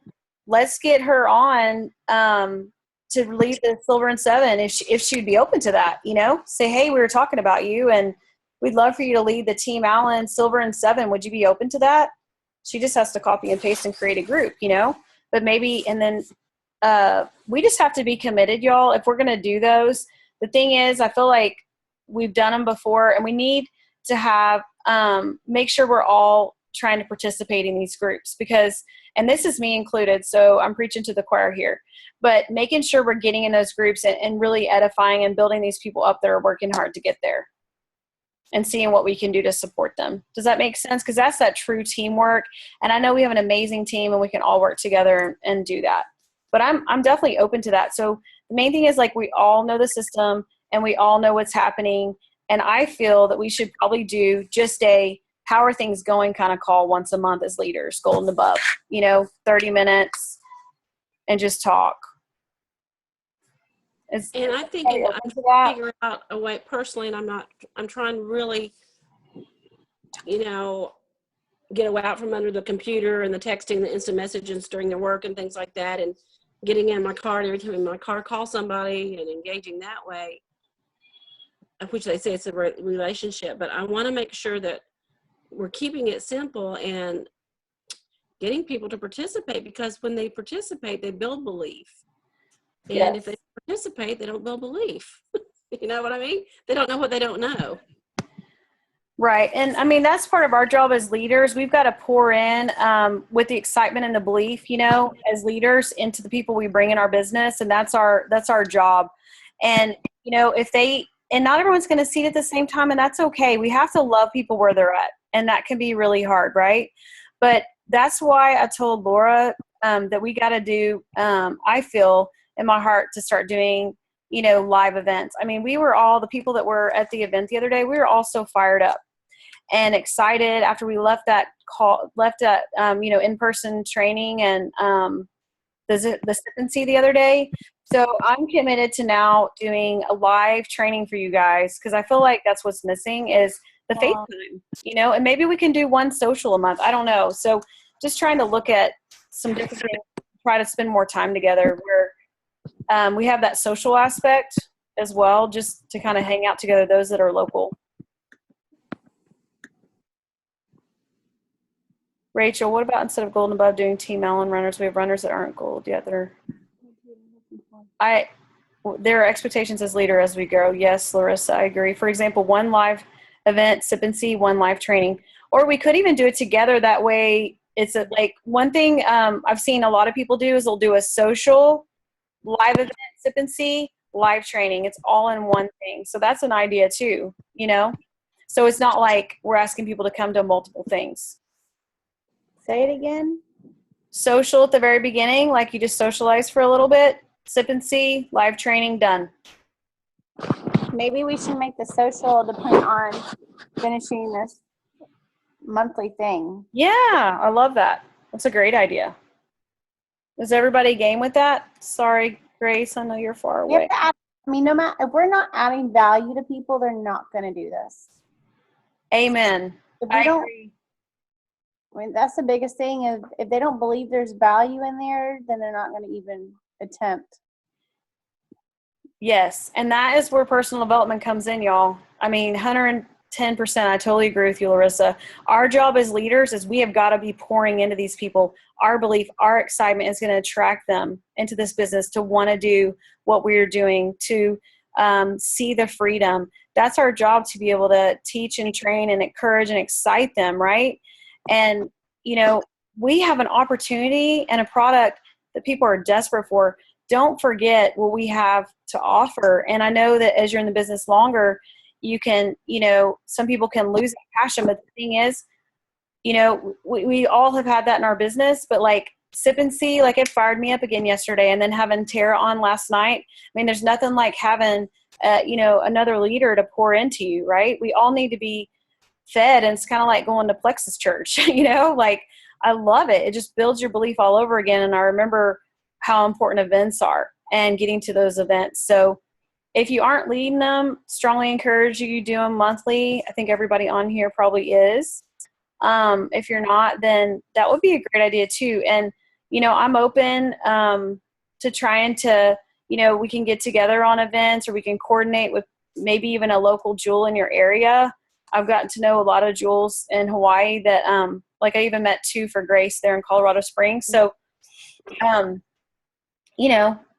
let's get her on to lead the Silver and Seven if she'd be open to that, say, hey, we were talking about you and we'd love for you to lead the Team Allen Silver and Seven. Would you be open to that? She just has to copy and paste and create a group, but maybe, and then we just have to be committed, y'all. If we're going to do those, the thing is, I feel like we've done them before and we need to have, make sure we're all trying to participate in these groups because, and this is me included, so I'm preaching to the choir here, but making sure we're getting in those groups and really edifying and building these people up that are working hard to get there and seeing what we can do to support them. Does that make sense? Because that's that true teamwork. And I know we have an amazing team and we can all work together and do that. But I'm definitely open to that. So the main thing is like we all know the system and we all know what's happening. And I feel that we should probably do just a how are things going kind of call once a month as leaders, Golden Above, 30 minutes and just talk. And I think Hey, I'm open to trying that? to figure out a way personally, and I'm trying to really, get away out from under the computer and the texting, the instant messages during their work and things like that, and getting in my car and every time in my car call somebody and engaging that way, which they say it's a relationship. But I want to make sure that we're keeping it simple and getting people to participate, because when they participate, they build belief. And if they participate, they don't build belief. You know what I mean? They don't know what they don't know. Right. And I mean, that's part of our job as leaders. We've got to pour in with the excitement and the belief, as leaders into the people we bring in our business. And that's our job. And, and not everyone's going to see it at the same time. And that's okay. We have to love people where they're at. And that can be really hard. Right. But that's why I told Laura that we got to do, I feel in my heart to start doing, live events. I mean, we were all the people that were at the event the other day. We were all so fired up and excited after we left that in-person training and the Sip the other day. So I'm committed to now doing a live training for you guys because I feel like that's what's missing is the FaceTime, and maybe we can do one social a month. I don't know. So just trying to look at some different things, try to spend more time together where we have that social aspect as well, just to kind of hang out together, those that are local. Rachel, what about instead of Golden Above doing Team Allen runners, we have runners that aren't gold yet that are there are expectations as leader as we grow. Yes, Larissa, I agree. For example, one live event, Sip and See, one live training. Or we could even do it together. That way it's like one thing I've seen a lot of people do is they'll do a social live event, Sip and See, live training. It's all in one thing. So that's an idea too, So it's not like we're asking people to come to multiple things. Say it again. Social at the very beginning, like you just socialize for a little bit. Sip and See, live training, done. Maybe we should make the social depend on finishing this monthly thing. Yeah, I love that. That's a great idea. Is everybody game with that? Sorry, Grace, I know you're far away. No matter if we're not adding value to people, they're not going to do this. Amen. I agree. That's the biggest thing. If they don't believe there's value in there, then they're not going to even attempt. Yes, and that is where personal development comes in, y'all. I mean, 110%, I totally agree with you, Larissa. Our job as leaders is we have got to be pouring into these people. Our belief, our excitement is going to attract them into this business to want to do what we're doing, to see the freedom. That's our job, to be able to teach and train and encourage and excite them, right? And, we have an opportunity and a product that people are desperate for. Don't forget what we have to offer. And I know that as you're in the business longer, you can, some people can lose that passion. But the thing is, we all have had that in our business. But like Sip and See, like it fired me up again yesterday. And then having Tara on last night. I mean, there's nothing like having, another leader to pour into you, right? We all need to be fed. And it's kind of like going to Plexus Church, like I love it. It just builds your belief all over again. And I remember how important events are and getting to those events. So if you aren't leading them, strongly encourage you to do them monthly. I think everybody on here probably is. If you're not, then that would be a great idea too. And, I'm open to trying to, we can get together on events, or we can coordinate with maybe even a local jewel in your area. I've gotten to know a lot of jewels in Hawaii that, like I even met 2 for Grace there in Colorado Springs. So,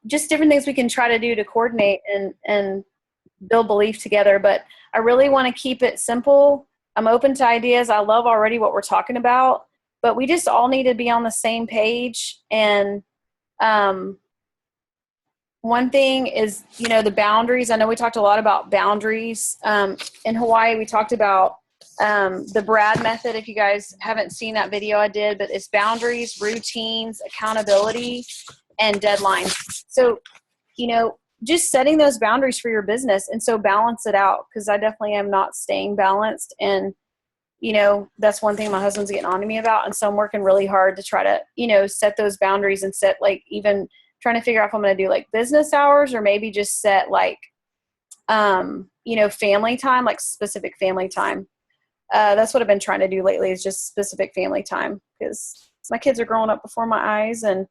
just different things we can try to do to coordinate and build belief together. But I really want to keep it simple. I'm open to ideas. I love already what we're talking about, but we just all need to be on the same page. And one thing is, the boundaries. I know we talked a lot about boundaries. In Hawaii, we talked about the Brad method. If you guys haven't seen that video I did, but it's boundaries, routines, accountability, and deadlines. So, just setting those boundaries for your business. And so balance it out, because I definitely am not staying balanced. And, that's one thing my husband's getting on to me about. And so I'm working really hard to try to, set those boundaries and set, like, even trying to figure out if I'm going to do like business hours, or maybe just set like, family time, like specific family time. That's what I've been trying to do lately, is just specific family time, because my kids are growing up before my eyes. And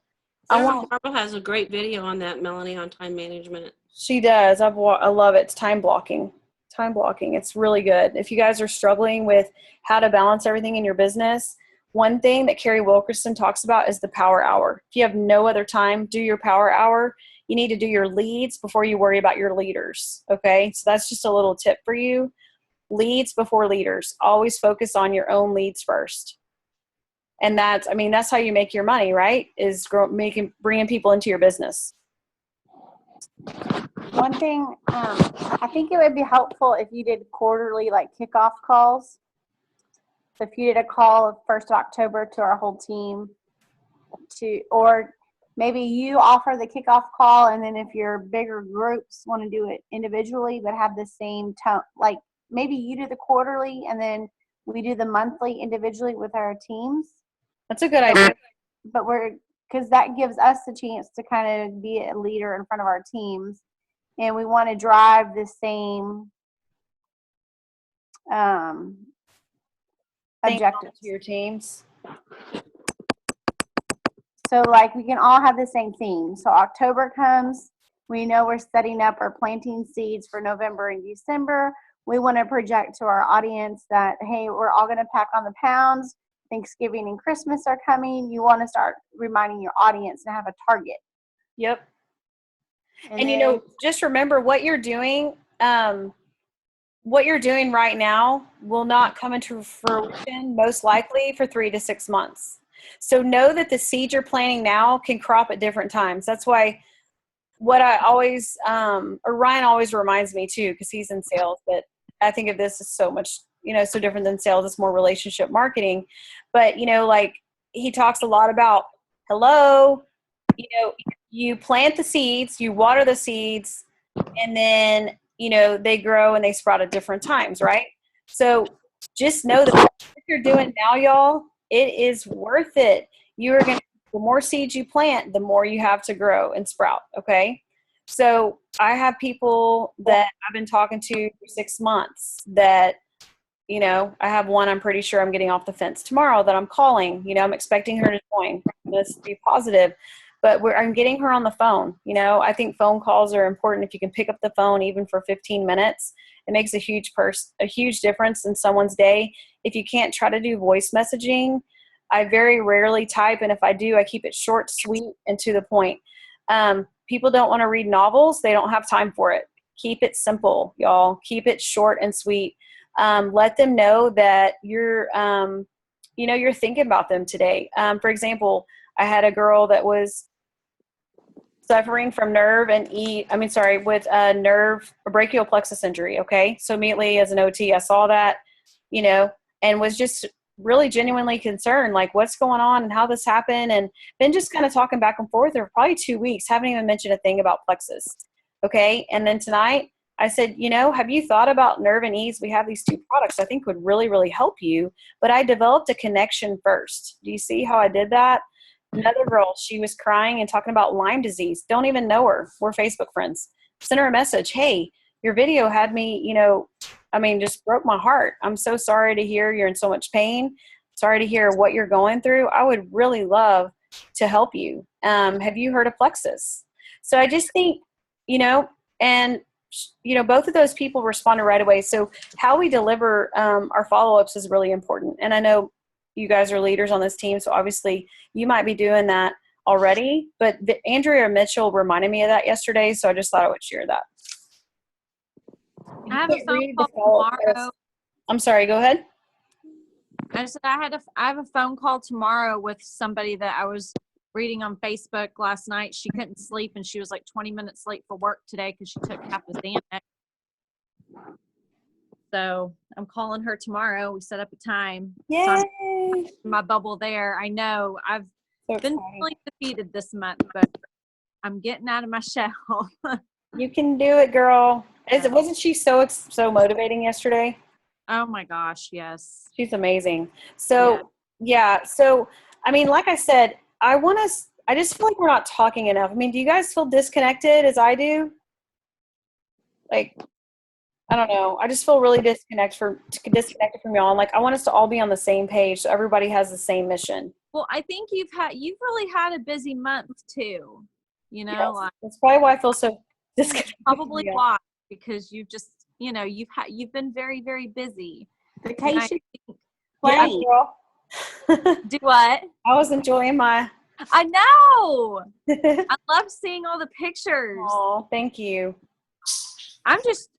Marble has a great video on that, Melanie, on time management. She does. I love it. It's time blocking. It's really good. If you guys are struggling with how to balance everything in your business, one thing that Carrie Wilkerson talks about is the power hour. If you have no other time, do your power hour. You need to do your leads before you worry about your leaders. Okay. So that's just a little tip for you. Leads before leaders. Always focus on your own leads first. And that's how you make your money, right? Is bringing people into your business. One thing, I think it would be helpful if you did quarterly, like, kickoff calls. So if you did a call of 1st of October to our whole team, or maybe you offer the kickoff call, and then if your bigger groups want to do it individually but have the same tone, like maybe you do the quarterly and then we do the monthly individually with our teams. That's a good idea. But because that gives us the chance to kind of be a leader in front of our teams, and we want to drive the same objectives to your teams. So, like, we can all have the same theme. So October comes, we know we're setting up our planting seeds for November and December. We want to project to our audience that, hey, we're all going to pack on the pounds. Thanksgiving and Christmas are coming. You want to start reminding your audience and have a target. Yep. And just remember what you're doing. What you're doing right now will not come into fruition most likely for 3 to 6 months. So know that the seeds you're planting now can crop at different times. That's why what I always, or Ryan always reminds me too, because he's in sales, but I think of this as so much, so different than sales. It's more relationship marketing. But, like, he talks a lot about, you plant the seeds, you water the seeds, and then, they grow and they sprout at different times, right? So just know that what you're doing now, y'all, it is worth it. The more seeds you plant, the more you have to grow and sprout. Okay. So I have people that I've been talking to for 6 months that, I have one I'm pretty sure I'm getting off the fence tomorrow that I'm calling. I'm expecting her to join. Let's be positive. But I'm getting her on the phone. I think phone calls are important. If you can pick up the phone even for 15 minutes, it makes a huge difference in someone's day. If you can't, try to do voice messaging. I very rarely type, and if I do, I keep it short, sweet, and to the point. People don't want to read novels. They don't have time for it. Keep it simple, y'all. Keep it short and sweet. Let them know that you're thinking about them today. For example, I had a girl that was suffering from with a nerve brachial plexus injury. Okay. So immediately as an OT, I saw that, and was just really genuinely concerned, like, what's going on and how this happened. And been just kind of talking back and forth for probably 2 weeks. Haven't even mentioned a thing about plexus. Okay. And then tonight I said, have you thought about Nerve and Ease? We have these 2 products I think would really, really help you. But I developed a connection first. Do you see how I did that? Another girl, she was crying and talking about Lyme disease. Don't even know her. We're Facebook friends. Sent her a message. Hey, your video had me, just broke my heart. I'm so sorry to hear you're in so much pain. Sorry to hear what you're going through. I would really love to help you. Have you heard of Plexus? So I just think, both of those people responded right away. So how we deliver our follow-ups is really important. And I know you guys are leaders on this team, so obviously you might be doing that already. But Andrea Mitchell reminded me of that yesterday, so I just thought I would share that. I have a phone call tomorrow. I'm sorry, go ahead. I said I have a phone call tomorrow with somebody that I was reading on Facebook last night. She couldn't sleep and she was like 20 minutes late for work today because she took half a Xanax. So I'm calling her tomorrow. We set up a time. Yay! So I'm in my bubble there. I know I've So been exciting. feeling defeated this month, but I'm getting out of my shell. You can do it, girl. Wasn't she so motivating yesterday? Oh my gosh, yes. She's amazing. So, yeah. So, like I said, I just feel like we're not talking enough. Do you guys feel disconnected as I do? Like, I don't know. I just feel really disconnected from y'all. And I want us to all be on the same page so everybody has the same mission. Well, I think you've really had a busy month too. Yes. That's probably why I feel so disconnected. Probably from y'all. why, because you've just, you've been very, very busy. Vacation. Yeah, Plenty. girl. Do what? I was enjoying my. I know. I love seeing all the pictures. Oh, thank you. I'm just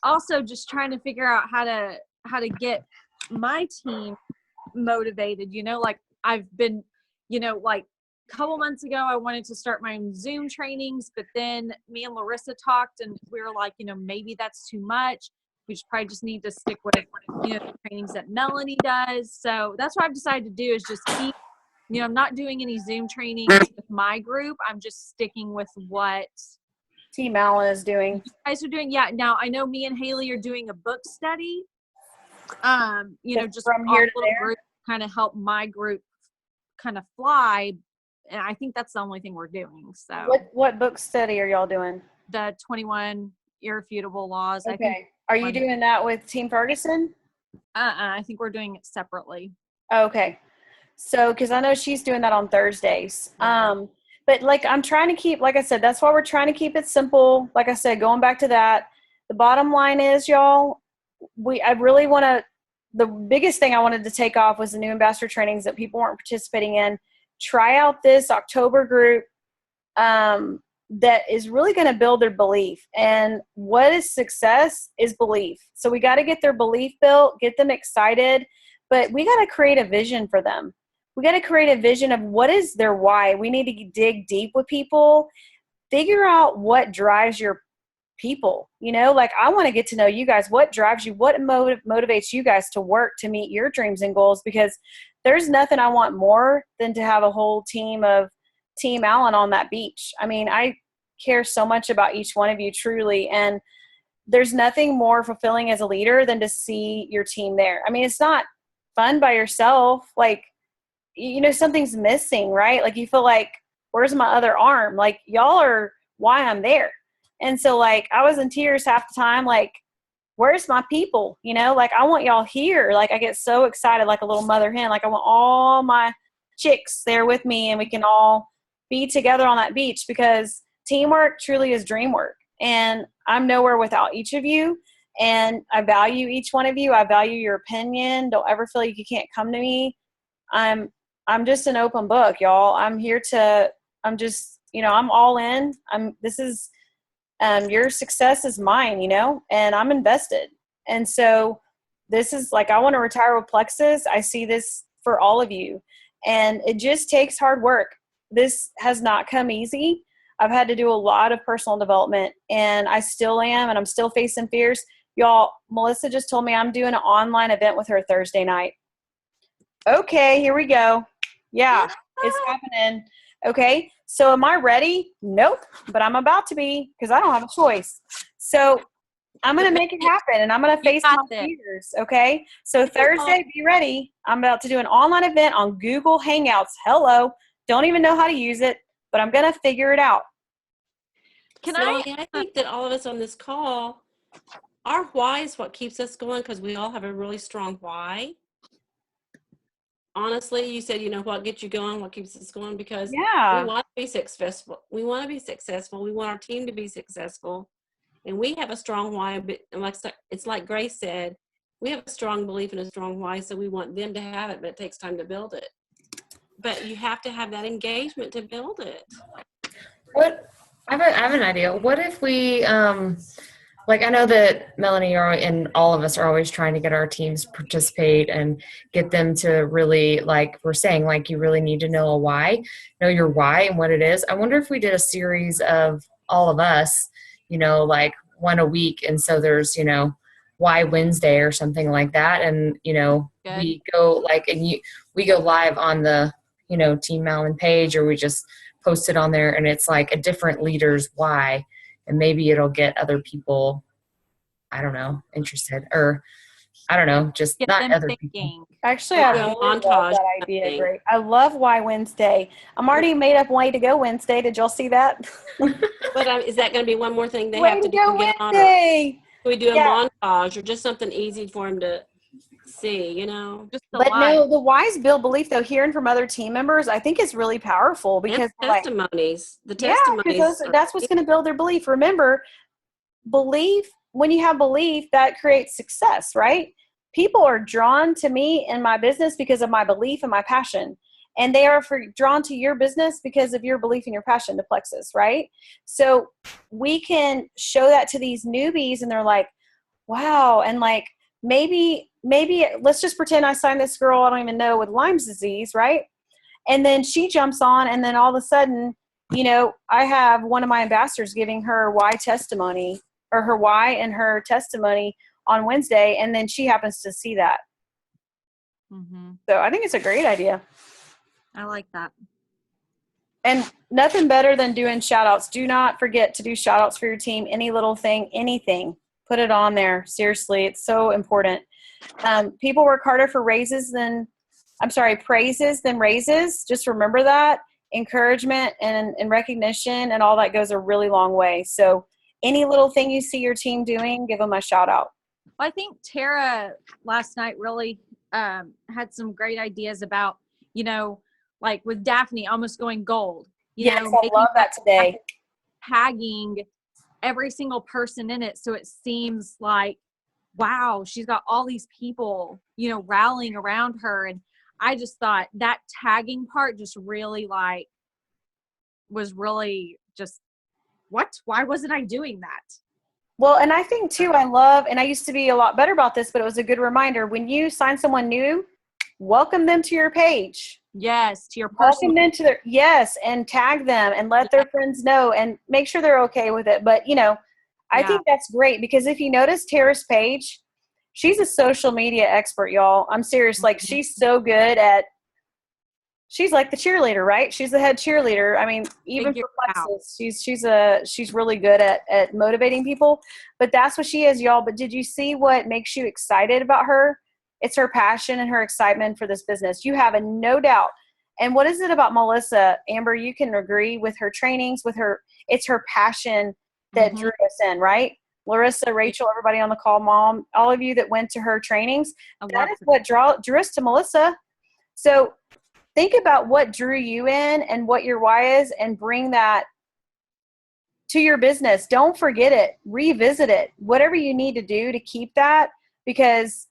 also just trying to figure out how to get my team motivated. I've been, a couple months ago, I wanted to start my own Zoom trainings, but then me and Larissa talked and we were like, maybe that's too much. We just probably just need to stick with, the trainings that Melanie does. So that's what I've decided to do is just keep, I'm not doing any Zoom trainings with my group. I'm just sticking with what Team Alan is doing. you guys are doing. Yeah. Now I know me and Haley are doing a book study. Just from our here to little there. group kind of help my group kind of fly. And I think that's the only thing we're doing. So What book study are y'all doing? the 21 irrefutable laws. I think Are you doing that with Team Ferguson? I think we're doing it separately. Okay. So, because I know she's doing that on Thursdays. But I'm trying to keep, like I said, that's why we're trying to keep it simple. Like I said, going back to that, the bottom line is, y'all, I really want to, the biggest thing I wanted to take off was the new ambassador trainings that people weren't participating in. Try out this October group that is really going to build their belief. And what is success is belief. So we got to get their belief built, get them excited, but we got to create a vision for them. We got to create a vision of what is their why. We need to dig deep with people, figure out what drives your people. I want to get to know you guys. What drives you? What motivates you guys to work to meet your dreams and goals? Because there's nothing I want more than to have a whole team of Team Allen on that beach. I care so much about each one of you, truly. And there's nothing more fulfilling as a leader than to see your team there. It's not fun by yourself. Something's missing, right? You feel like, where's my other arm? Y'all are why I'm there. And so I was in tears half the time, where's my people? I want y'all here. I get so excited like a little mother hen. I want all my chicks there with me and we can all be together on that beach, because teamwork truly is dream work. And I'm nowhere without each of you. And I value each one of you. I value your opinion. Don't ever feel like you can't come to me. I'm just an open book, y'all. I'm all in. Your success is mine, and I'm invested. And so this is I want to retire with Plexus. I see this for all of you, and it just takes hard work. This has not come easy. I've had to do a lot of personal development, and I still am, and I'm still facing fears. Y'all, Melissa just told me I'm doing an online event with her Thursday night. Okay, here we go. Yeah, it's happening. Okay, so am I ready? Nope, but I'm about to be, because I don't have a choice. So I'm going to make it happen, and I'm going to face my fears, okay? So Thursday, be ready. I'm about to do an online event on Google Hangouts. Hello, Don't even know how to use it, but I'm going to figure it out. Can Melanie, I think that all of us on this call, our why is what keeps us going because we all have a really strong why. Honestly, you said, you know, what gets you going, what keeps us going, because we Yeah. want to be successful. We want to be successful. We want our team to be successful. And we have a strong why. But it's like Grace said, we have a strong belief and a strong why, so we want them to have it, but it takes time to build it. But you have to have that engagement to build it. What I have an idea. What if we like, I know that Melanie and all of us are always trying to get our teams participate and get them to really, like we're saying, like you really need to know know your why and what it is. I wonder if we did a series of all of us, you know, like one a week. And so there's, you know, Why Wednesday or something like that. And, you know, Good. we go like, we go live on the, you know, Team Malin page, or we just post it on there, and it's like a different leader's why. And maybe it'll get other people, I don't know, interested, or I don't know, just get not them other thinking? people. Actually, Like I a really love montage that kind of idea. thing. Great. I love Why Wednesday. I'm already made up Way to Go Wednesday. Did y'all see that? But is that going to be one more thing they Way have to to do Go and get on? Or Wednesday. can we do a Yeah. montage or just something easy for them to see, you know? Just the But light. no, the whys build belief, though. Hearing from other team members, I think is really powerful because, And like, testimonies. The yeah, testimonies. because that's what's going to build their belief. Remember, belief, when you have belief, that creates success, right? People are drawn to me and my business because of my belief and my passion. And they are drawn to your business because of your belief and your passion, the plexus, right? So we can show that to these newbies and they're like, wow. And like, maybe let's just pretend I signed this girl I don't even know with Lyme's disease, right? And then she jumps on, and then all of a sudden, you know, I have one of my ambassadors giving her why testimony, or her why and her testimony on Wednesday, and then she happens to see that. Mm-hmm. So I think it's a great idea. I like that. And nothing better than doing shout outs. Do not forget to do shout outs for your team. Any little thing, anything, put it on there. Seriously, it's so important. People work harder for praises than raises. Just remember that. Encouragement and recognition and all that goes a really long way. So any little thing you see your team doing, give them a shout out. Well, I think Tara last night really had some great ideas about, you know, like with Daphne almost going gold. Yes, know, I making love that today. tagging every single person in it, so it seems like, wow, she's got all these people, you know, rallying around her. And I just thought that tagging part just really was really just, what? Why wasn't I doing that? Well, and I think too, I love, and I used to be a lot better about this, but it was a good reminder. When you sign someone new, welcome them to your page. Yes, to your Welcome personal. them to and tag them and let their friends know and make sure they're okay with it. But, you know, I think that's great because if you notice Tara's page, she's a social media expert, y'all. I'm serious. Like, she's so good at, she's like the cheerleader, right? She's the head cheerleader. I mean, even Figure for it out. Plexus, she's really good at motivating people. But that's what she is, y'all. But did you see what makes you excited about her? It's her passion and her excitement for this business. You have no doubt. And what is it about Melissa, Amber? You can agree with her trainings, with her. It's her passion that drew us in, right? Larissa, Rachel, everybody on the call, Mom, all of you that went to her trainings. That is what drew us to Melissa. So think about what drew you in and what your why is and bring that to your business. Don't forget it. Revisit it. Whatever you need to do to keep that, because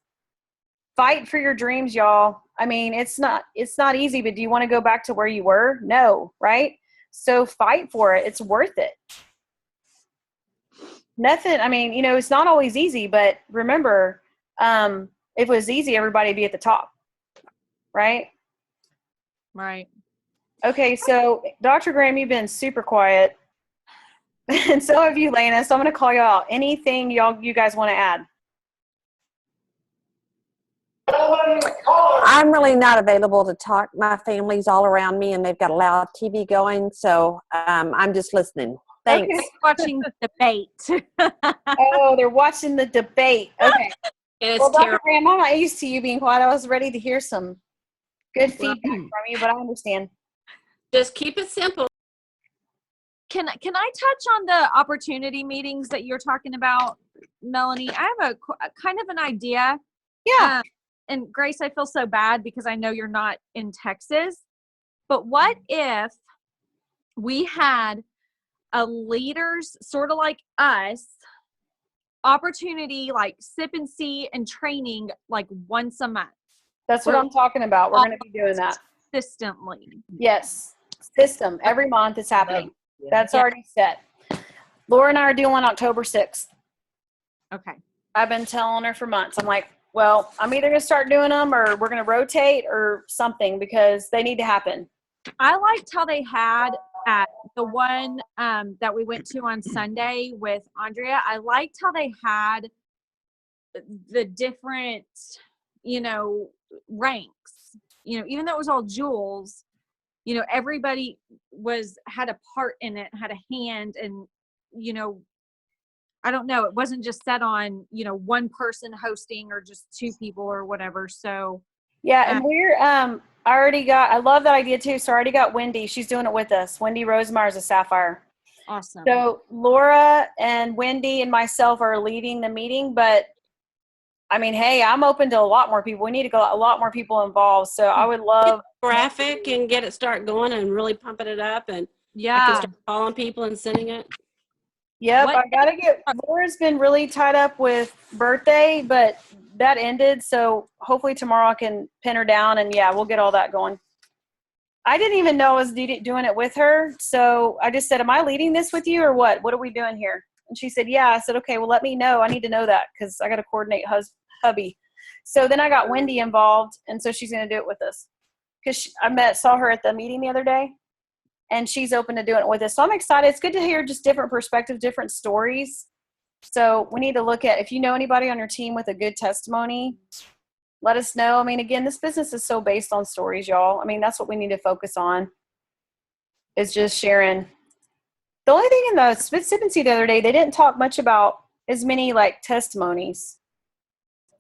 fight for your dreams, y'all. I mean, it's not easy, but do you want to go back to where you were? No, right? So fight for it. It's worth it. Nothing, I mean, you know, it's not always easy, but remember, if it was easy, everybody would be at the top, right? Right. Okay, so Dr. Graham, you've been super quiet. And so have you, Lena. So I'm going to call you out. Anything you guys want to add? I'm really not available to talk. My family's all around me and they've got a loud TV going. So I'm just listening. Thanks. Okay. Watching the debate. Oh, they're watching the debate. Okay. And it's Well, Dr. terrible. Graham, I'm not used to you being quiet. I was ready to hear some good feedback from you, but I understand. Just keep it simple. Can I touch on the opportunity meetings that you're talking about, Melanie? I have a kind of an idea. Yeah. And Grace, I feel so bad because I know you're not in Texas. But what if we had a leaders, sort of like us, opportunity like sip and see and training like once a month That's what I'm talking about. We're going to be doing that. consistently? Yes. System. Every month it's happening. That's Yeah. already set. Laura and I are doing one October 6th. Okay. I've been telling her for months. I'm like, well, I'm either going to start doing them or we're going to rotate or something because they need to happen. I liked how they had at the one that we went to on Sunday with Andrea. I liked how they had the different, ranks. Even though it was all jewels, everybody had a part in it, had a hand, and I don't know. It wasn't just set on one person hosting or just two people or whatever. So Yeah, and I love that idea too. So I already got Wendy. She's doing it with us. Wendy Rosemar is a Sapphire. awesome. So Laura and Wendy and myself are leading the meeting, but I mean, hey, I'm open to a lot more people. We need to go a lot more people involved. So I would love Graphic and get it start going and really pumping it up, and I can Yeah. start calling people and sending it. Yep, What- I gotta get. Laura's been really tied up with birthday, but that ended. So hopefully tomorrow I can pin her down, and yeah, we'll get all that going. I didn't even know I was doing it with her, so I just said, "Am I leading this with you, or what? What are we doing here?" And she said, "Yeah." I said, "Okay, well, let me know. I need to know that because I got to coordinate hubby." So then I got Wendy involved, and so she's going to do it with us because saw her at the meeting the other day. And she's open to doing it with us. So I'm excited. It's good to hear just different perspectives, different stories. So we need to look at, if you know anybody on your team with a good testimony, let us know. I mean, again, this business is so based on stories, y'all. I mean, that's what we need to focus on, is just sharing. The only thing in the Sip and See the other day, they didn't talk much about as many like testimonies.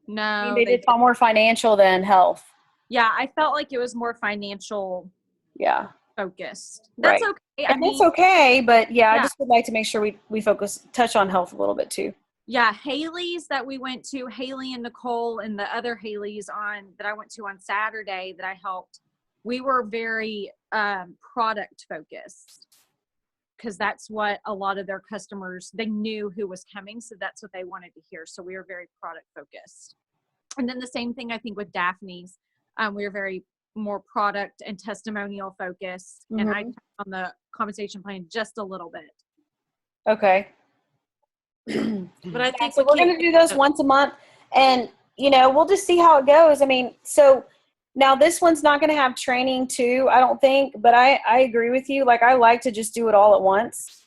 I No, mean, they did talk more financial than health. Yeah, I felt like it was more financial Yeah. focused. That's Right. okay. I And mean, that's okay, but yeah, I Yeah. just would like to make sure we touch on health a little bit too. yeah, Haley's that we went to, Haley and Nicole and the other Haley's that I went to on Saturday that I helped, we were very product focused because that's what a lot of their customers, they knew who was coming. So that's what they wanted to hear. So we were very product focused. And then the same thing, I think, with Daphne's. We were very more product and testimonial focused. And I touched on the compensation plan just a little bit. Okay. But I think So we're going to do those once a month, and we'll just see how it goes. I mean, so now this one's not going to have training too, I don't think, but I agree with you. Like, I like to just do it all at once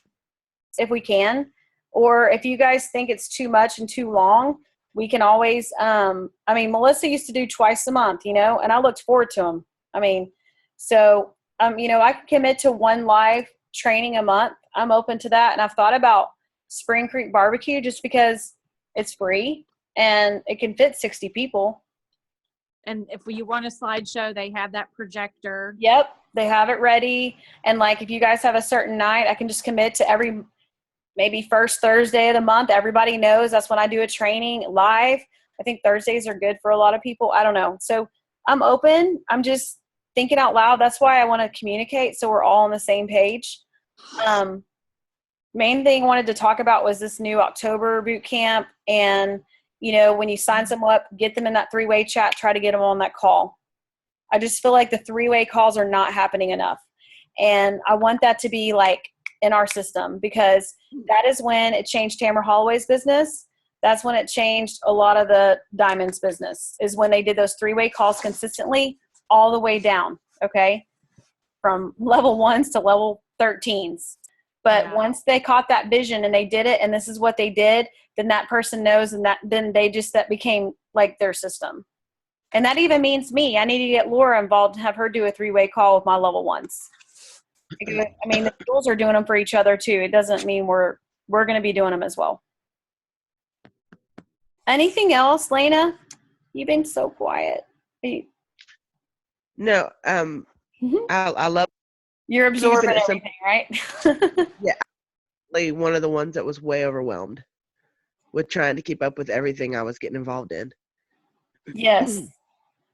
if we can, or if you guys think it's too much and too long, we can always, I mean, Melissa used to do twice a month, and I looked forward to them. I mean, so, I can commit to one live training a month. I'm open to that. And I've thought about Spring Creek Barbecue just because it's free and it can fit 60 people. And if you want a slideshow, they have that projector. Yep. They have it ready. And like, if you guys have a certain night, I can just commit to maybe first Thursday of the month. Everybody knows that's when I do a training live. I think Thursdays are good for a lot of people. I don't know. So I'm open. I'm just thinking out loud. That's why I want to communicate, so we're all on the same page. Main thing I wanted to talk about was this new October boot camp. And, when you sign someone up, get them in that 3-way chat, try to get them on that call. I just feel like the 3-way calls are not happening enough. And I want that to be like in our system, because that is when it changed Tamara Holloway's business. That's when it changed a lot of the Diamonds business, is when they did those 3-way calls consistently all the way down. Okay. From level 1s to level 13s. But once they caught that vision and they did it, and this is what they did, then that person knows, and then that became like their system. And that even means me. I need to get Laura involved and have her do a 3-way call with my level 1s. I mean, the schools are doing them for each other too. It doesn't mean we're going to be doing them as well. Anything else, Lena? You've been so quiet. No, I love You're absorbing it simple. everything, right? Like one of the ones that was way overwhelmed with trying to keep up with everything I was getting involved in. Yes.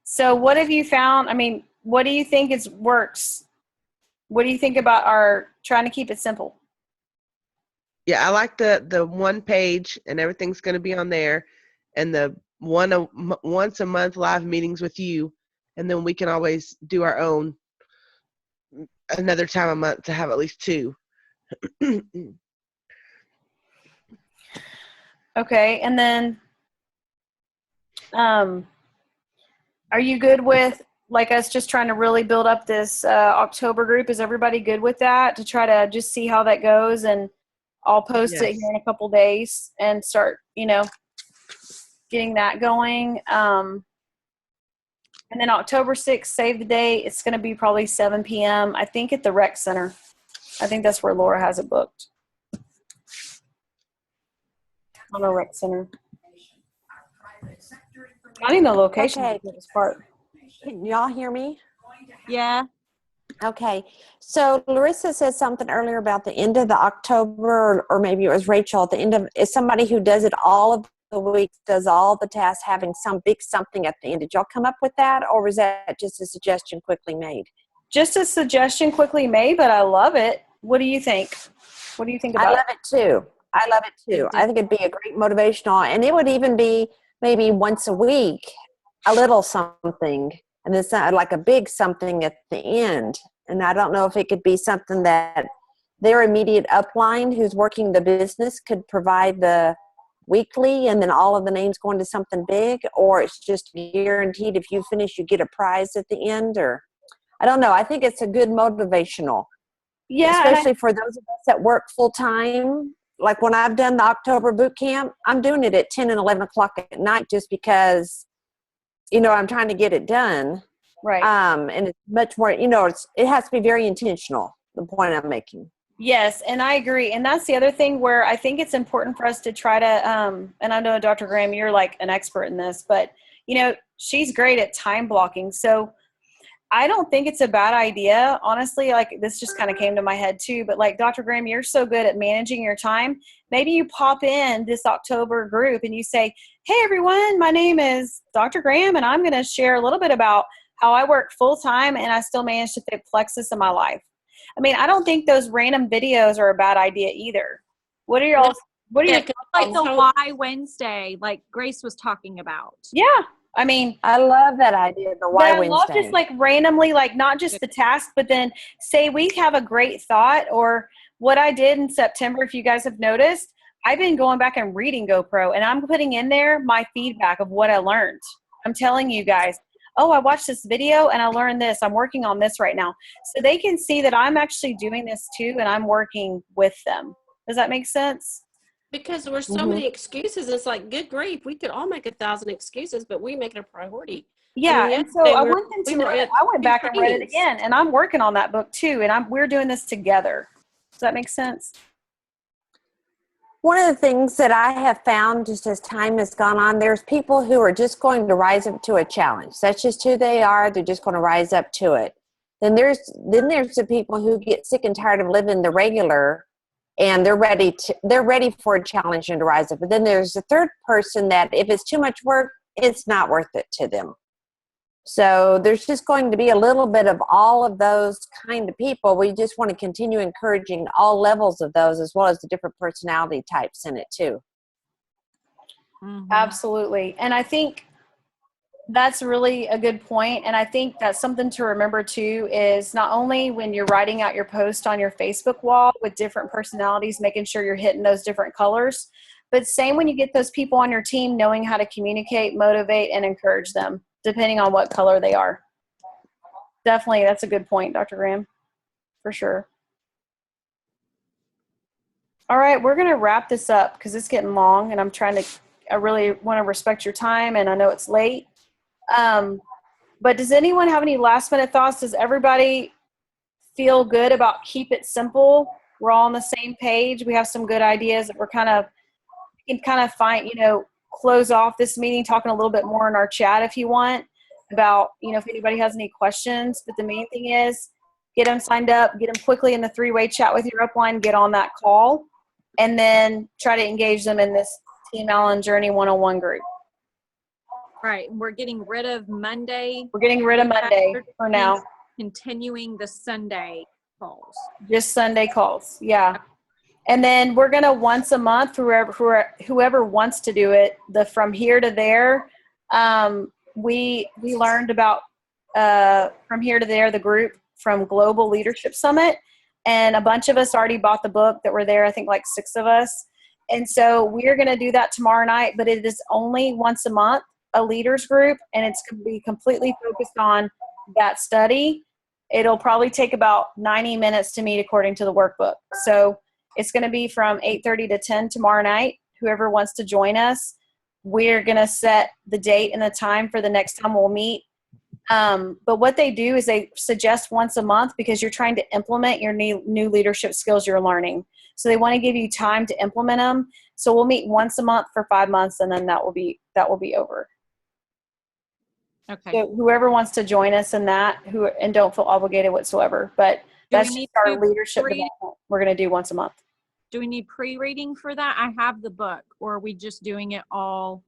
So what have you found? I mean, what do you think works? What do you think about our trying to keep it simple? Yeah, I like the one page and everything's going to be on there, and the once a month live meetings with you, and then we can always do our own another time a month to have at least 2. Okay. And then, are you good with like us just trying to really build up this October group? Is everybody good with that to try to just see how that goes? And I'll post it Yes. here in a couple days and start, getting that going. And then October 6th, save the date. It's going to be probably 7 p.m. I think at the rec center. I think that's where Laura has it booked. On the rec center. I need the location. Okay. For this part. Can y'all hear me? Yeah. Okay. So Larissa said something earlier about the end of the October, or maybe it was Rachel at the end of, is somebody who does it all of the week, does all the tasks, having some big something at the end. Did y'all come up with that, or was that just a suggestion quickly made? Just a suggestion quickly made, but I love it. What do you think? What do you think I about love it too. I love it too. I think it'd be a great motivational, and it would even be maybe once a week, a little something, and it's not like a big something at the end. And I don't know if it could be something that their immediate upline who's working the business could provide the weekly, and then all of the names going to something big, or it's just guaranteed if you finish, you get a prize at the end, or I don't know. I think it's a good motivational. Yeah, and Especially for those of us that work full time. Like when I've done the October boot camp, I'm doing it at 10 and 11 o'clock at night just because, I'm trying to get it done. right. And it's much more, it has to be very intentional, the point I'm making. Yes, and I agree. And that's the other thing where I think it's important for us to try to, and I know Dr. Graham, you're like an expert in this, but she's great at time blocking. So I don't think it's a bad idea. Honestly, like this just kind of came to my head too, but like Dr. Graham, you're so good at managing your time. Maybe you pop in this October group and you say, hey everyone, my name is Dr. Graham and I'm going to share a little bit about how I work full time and I still manage to fit plexus in my life. I mean, I don't think those random videos are a bad idea either. What are your Like the Why Wednesday, like Grace was talking about. Yeah. I mean, I love that idea, the Why I Wednesday. love just like randomly, like not just the task, but then say we have a great thought, or what I did in September, if you guys have noticed, I've been going back and reading GoPro and I'm putting in there my feedback of what I learned. I'm telling you guys, oh, I watched this video and I learned this. I'm working on this right now. So they can see that I'm actually doing this too and I'm working with them. Does that make sense? Because there were so many excuses. It's like, good grief, we could all make 1,000 excuses, but we make it a priority. Yeah, I mean, and so I yesterday want them to we know were that at I went back and read it trainings. again, and I'm working on that book too, and we're doing this together. Does that make sense? One of the things that I have found just as time has gone on, there's people who are just going to rise up to a challenge. That's just who they are. They're just going to rise up to it. Then there's the people who get sick and tired of living the regular, and they're ready for a challenge and to rise up. But then there's a third person that if it's too much work, it's not worth it to them. So there's just going to be a little bit of all of those kind of people. We just want to continue encouraging all levels of those, as well as the different personality types in it too. Absolutely. And I think that's really a good point. And I think that's something to remember too, is not only when you're writing out your post on your Facebook wall with different personalities, making sure you're hitting those different colors, but same when you get those people on your team, knowing how to communicate, motivate, and encourage them, depending on what color they are. Definitely, that's a good point, Dr. Graham, for sure. All right, we're going to wrap this up because it's getting long, and I really want to respect your time, and I know it's late. But does anyone have any last minute thoughts? Does everybody feel good about keep it simple? We're all on the same page. We have some good ideas that we can kind of find, close off this meeting talking a little bit more in our chat if you want about, if anybody has any questions. But the main thing is get them signed up, get them quickly in the 3-way chat with your upline, get on that call, and then try to engage them in this Team Allen Journey 101 group. Right. We're getting rid of Monday, We're getting rid of Monday for now. continuing the Sunday calls. Just Sunday calls. Yeah. And then we're going to once a month, whoever wants to do it, the From Here to There, we learned about From Here to There, the group from Global Leadership Summit. And a bunch of us already bought the book that were there, I think like 6 of us. And so we're going to do that tomorrow night, but it is only once a month, a leaders group, and it's going to be completely focused on that study. It'll probably take about 90 minutes to meet according to the workbook. So it's going to be from 8:30 to 10 tomorrow night. Whoever wants to join us, we're going to set the date and the time for the next time we'll meet. But what they do is they suggest once a month because you're trying to implement your new leadership skills you're learning. So they want to give you time to implement them. So we'll meet once a month for 5 months, and then that will be over. Okay. So whoever wants to join us in that, and don't feel obligated whatsoever, but Do we that's need just our to leadership read- development we're going to do once a month. Do we need pre-reading for that? I have the book, or are we just doing it all?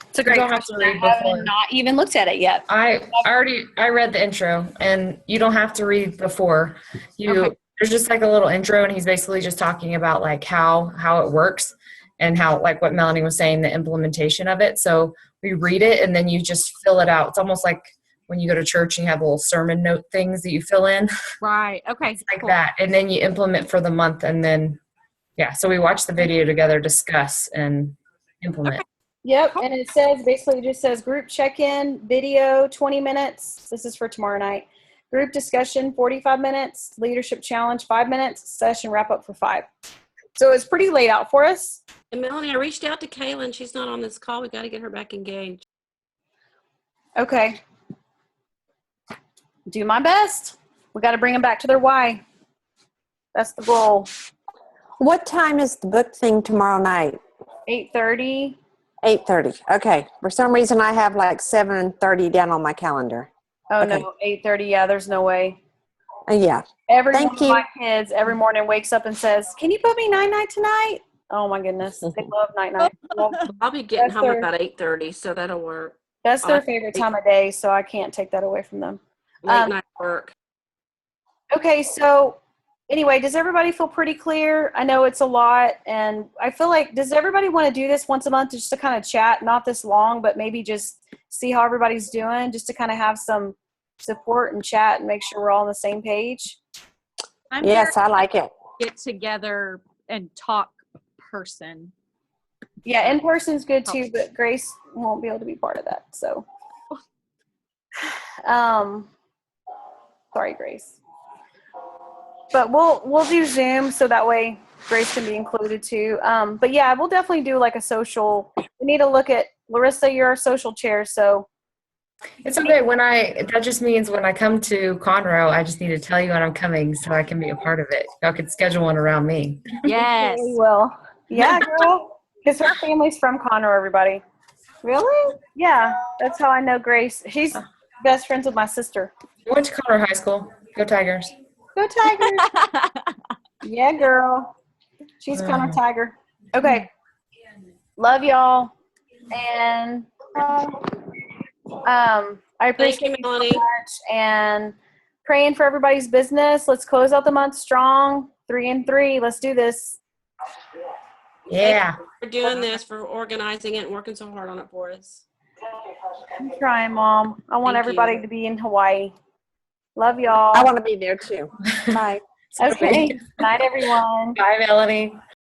It's a You great don't have to question. read I have before. not even looked at it yet. I read the intro, and you don't have to read before. Okay. There's just like a little intro, and he's basically just talking about like how it works and how, like what Melanie was saying, the implementation of it. So we read it and then you just fill it out. It's almost like when you go to church and you have little sermon note things that you fill in. Right. Okay. It's like cool. that. And then you implement for the month, and then so we watch the video together, discuss, and implement. Yep, and it says, basically it just says group check-in, video, 20 minutes. This is for tomorrow night. Group discussion, 45 minutes. Leadership challenge, 5 minutes. Session wrap-up for 5. So it's pretty laid out for us. And Melanie, I reached out to Kaylin. She's not on this call. We got to get her back engaged. Okay. Do my best. We got to bring them back to their why. That's the goal. What time is the book thing tomorrow night? 8:30. 8:30. Okay. For some reason, I have like 7:30 down on my calendar. Oh, Okay. no, 8:30. Yeah, there's no way. Yeah. Every Thank one of you. my kids every morning wakes up and says, "Can you put me night-night tonight?" Oh, my goodness. They love night-night. Well, I'll be getting That's home their- about 8:30, so that'll work. that's their I- favorite time of day, so I can't take that away from them. Late night work. Okay, so anyway, does everybody feel pretty clear? I know it's a lot, and I feel like, does everybody want to do this once a month just to kind of chat, not this long, but maybe just see how everybody's doing, just to kind of have some support and chat and make sure we're all on the same page? I'm Yes, here I like it. to get together and talk person. Yeah, in person's good too, but Grace won't be able to be part of that. So, sorry, Grace. But we'll do Zoom so that way Grace can be included too. But yeah, we'll definitely do like a social. We need to look at Larissa. You're our social chair, so It's okay. That just means when I come to Conroe, I just need to tell you when I'm coming so I can be a part of it. Y'all could schedule one around me. Yes. we will. Yeah, girl. Because her family's from Conroe. Everybody. Really? Yeah, that's how I know Grace. She's best friends with my sister. I went to Conroe High School. Go Tigers. Go Tigers. Yeah, girl. She's kind of tiger. Okay. Love y'all. And I Thank appreciate you, you so Melanie. much. And praying for everybody's business. Let's close out the month strong. 3 and 3. Let's do this. Yeah. For doing this, for organizing it and working so hard on it for us. I'm trying, Mom. I want Thank everybody you. to be in Hawaii. Love y'all. I want to be there too. Bye. Okay. Night, everyone. Bye, Melanie.